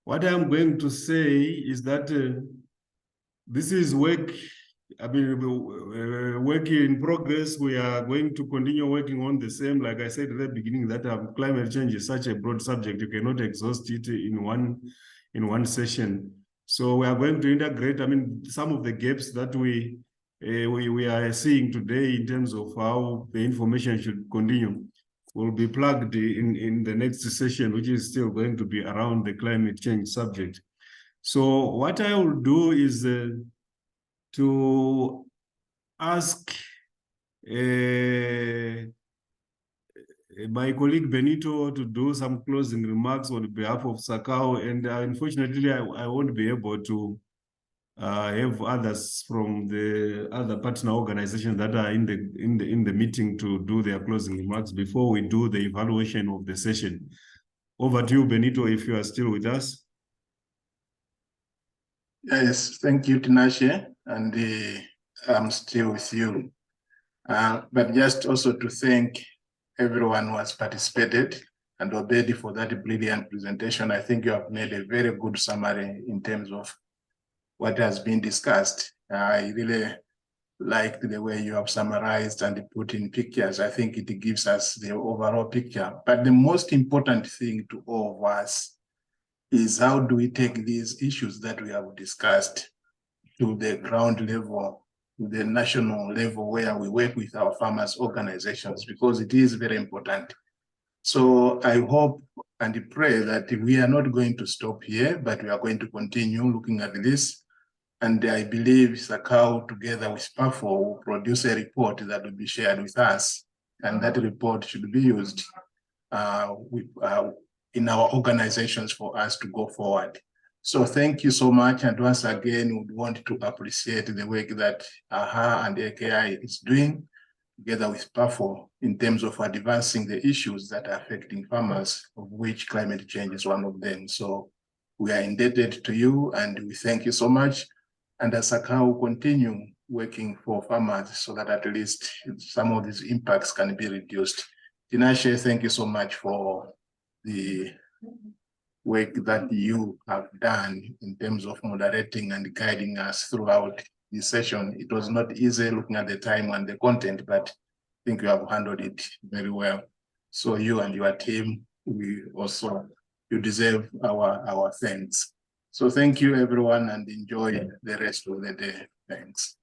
what I'm going to say is that this is work. I mean, work in progress. We are going to continue working on the same. Like I said at the beginning, that climate change is such a broad subject. You cannot exhaust it in one session. So we are going to integrate. I mean, some of the gaps that we are seeing today in terms of how the information should continue will be plugged in the next session, which is still going to be around the climate change subject. So what I will do is to ask my colleague Benito to do some closing remarks on behalf of Sacau, and unfortunately I won't be able to have others from the other partner organizations that are in the meeting to do their closing remarks before we do the evaluation of the session. Over to you, Benito, if you are still with us. Yes, thank you, Tinashe, and I'm still with you. But just also to thank everyone who has participated, and Obedi for that brilliant presentation. I think you have made a very good summary in terms of what has been discussed. I really liked the way you have summarized and put in pictures. I think it gives us the overall picture. But the most important thing to all of us is how do we take these issues that we have discussed to the ground level, to the national level, where we work with our farmers' organizations, because it is very important. So I hope and pray that we are not going to stop here, but we are going to continue looking at this. And I believe Sacau, together with PAFO, will produce a report that will be shared with us. And that report should be used in our organizations for us to go forward. So thank you so much. And once again, we want to appreciate the work that AHA and AKI is doing together with PAFO in terms of advancing the issues that are affecting farmers, of which climate change is one of them. So we are indebted to you and we thank you so much. And as Sacau continue working for farmers so that at least some of these impacts can be reduced. Tinashe, thank you so much for the work that you have done in terms of moderating and guiding us throughout this session. It was not easy looking at the time and the content, but I think you have handled it very well. So you and your team, you deserve our thanks. So thank you everyone and enjoy the rest of the day. Thanks.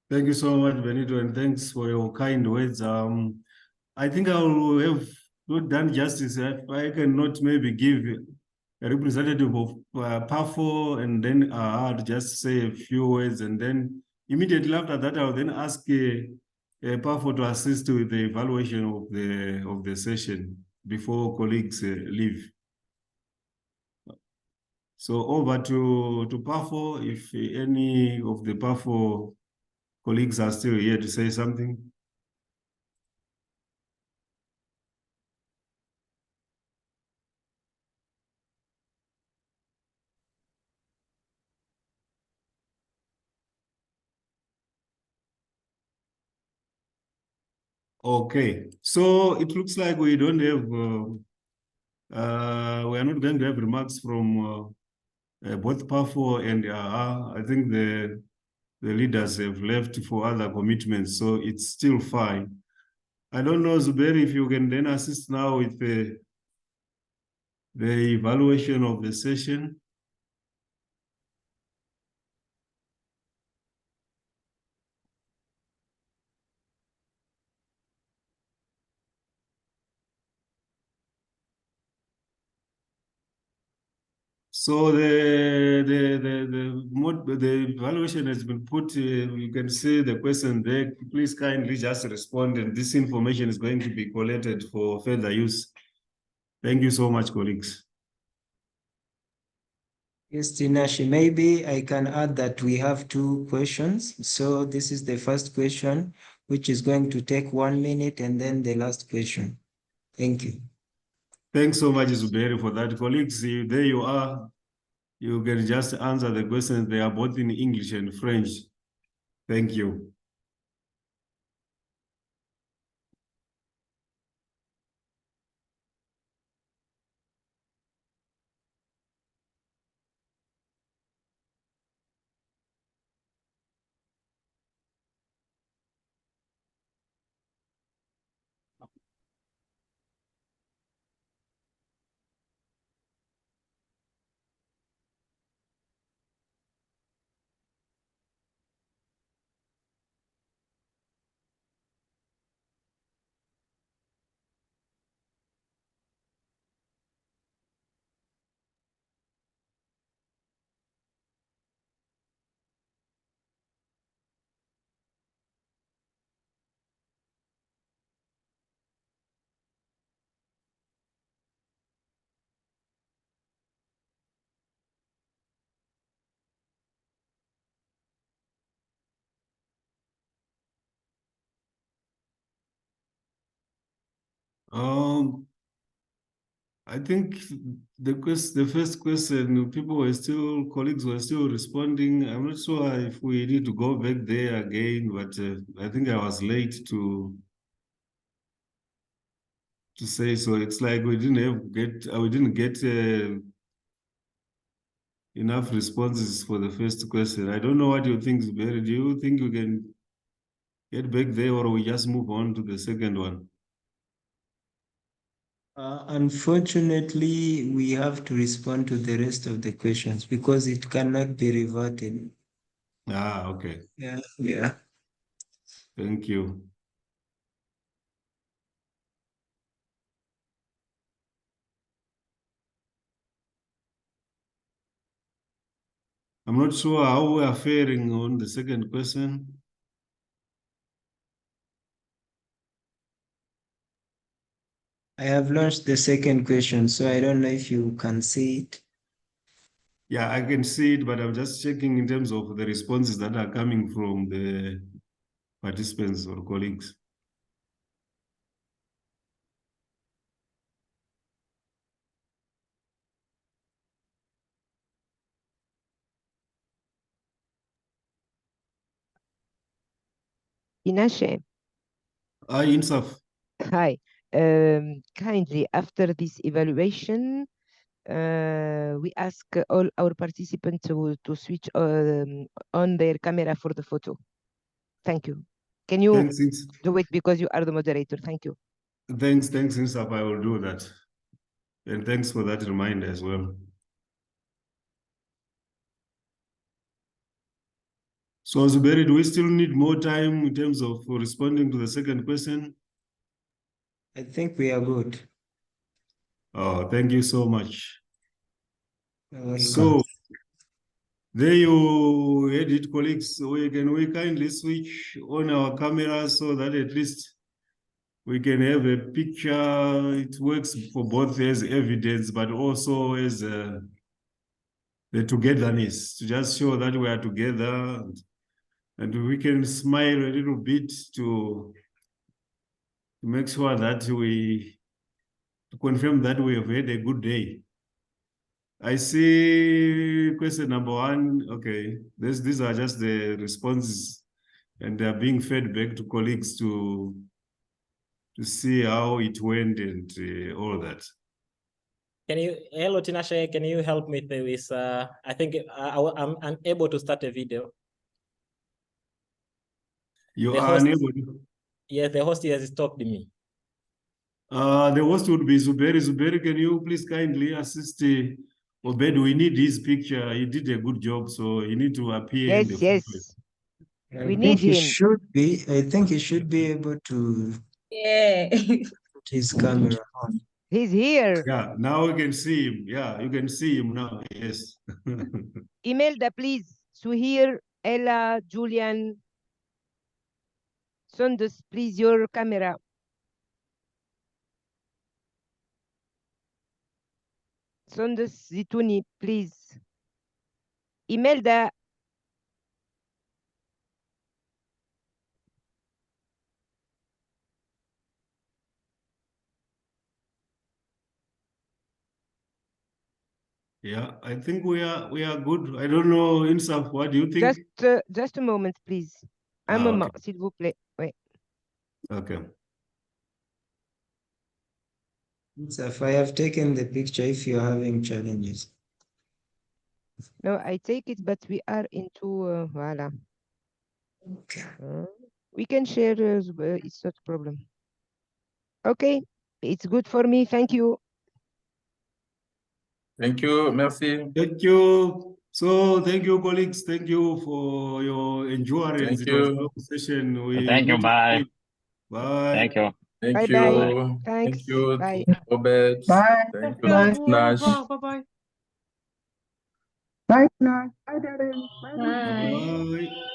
Thank you so much, Benito, and thanks for your kind words. I think I will have not done justice if I cannot maybe give a representative of PAFO and then to just say a few words, and then immediately after that, I'll then ask PAFO to assist with the evaluation of the session before colleagues leave. So over to PAFO, if any of the PAFO colleagues are still here to say something. Okay, so it looks like we don't have, we are not going to have remarks from both PAFO and I think the leaders have left for other commitments, so it's still fine. I don't know, Zuberi, if you can then assist now with the evaluation of the session. So the evaluation has been put, you can see the question there. Please kindly just respond, and this information is going to be collated for further use. Thank you so much, colleagues. Yes, Tinashe, maybe I can add that we have 2 questions. So this is the first question, which is going to take 1 minute, and then the last question. Thank you. Thanks so much, Zuberi, for that. Colleagues, there you are. You can just answer the questions. They are both in English and French. Thank you. I think the first question, colleagues were still responding. I'm not sure if we need to go back there again, but I think I was late to say so. It's like we didn't get enough responses for the first question. I don't know what you think, Zuberi. Do you think you can get back there, or we just move on to the second one? Unfortunately, we have to respond to the rest of the questions because it cannot be reverted. Okay. Yeah. Thank you. I'm not sure how we are faring on the second question. I have launched the second question, so I don't know if you can see it. Yeah, I can see it, but I'm just checking in terms of the responses that are coming from the participants or colleagues. Tinashe. Hi, Insaf. Hi. Kindly, after this evaluation, we ask all our participants to switch on their camera for the photo. Thank you. Can you Thanks, do it because you are the moderator? Thank you. thanks, Insaf. I will do that. And thanks for that reminder as well. So, Zuberi, do we still need more time in terms of responding to the second question? I think we are good. Oh, thank you so much. You're welcome. So, there you had it, colleagues. We kindly switch on our cameras so that at least we can have a picture. It works for both as evidence, but also as the togetherness, to just show that we are together, and we can smile a little bit to make sure that to confirm that we have had a good day. I see question number 1. Okay, these are just the responses, and they are being fed back to colleagues to see how it went and all that. Can you, hello Tinashe, can you help me with I think I'm unable to start a video. You The are host, unable to? yes, the host has stopped me. The host would be Zuberi. Zuberi, can you please kindly assist Obed? We need his picture. He did a good job, so he need to appear in the Yes, photo. we I need think he him. should be. I think he should be able to Yeah. put his camera on. He's here. Yeah, now we can see him. Yeah, you can see him now. Yes. Imelda, please. Suhir, Ella, Julian. Sundus, please, your camera. Sundus Zituni, please. Imelda. Yeah, I think we are good. I don't know, Insaf, what do you think? Just a moment, please. Un Ah, moment, okay. s'il vous plaît. Oui. Okay. If I have taken the picture, if you're having challenges. No, I take it, but we are into voila. Okay. We can share. It's not a problem. Okay, it's good for me. Thank you. Thank you, merci. Thank you. So thank you, colleagues. Thank you for your endurance. Thank It was a you. long session. We Thank you. meet Bye. again. Bye. Thank you. Thank Bye you. bye. Thanks. Thank you, Bye. Robert. Bye. Thank you, Bye. Nash. Bye-bye. Bye, Nash. Bye, Darren. Bye, Bye. Bye.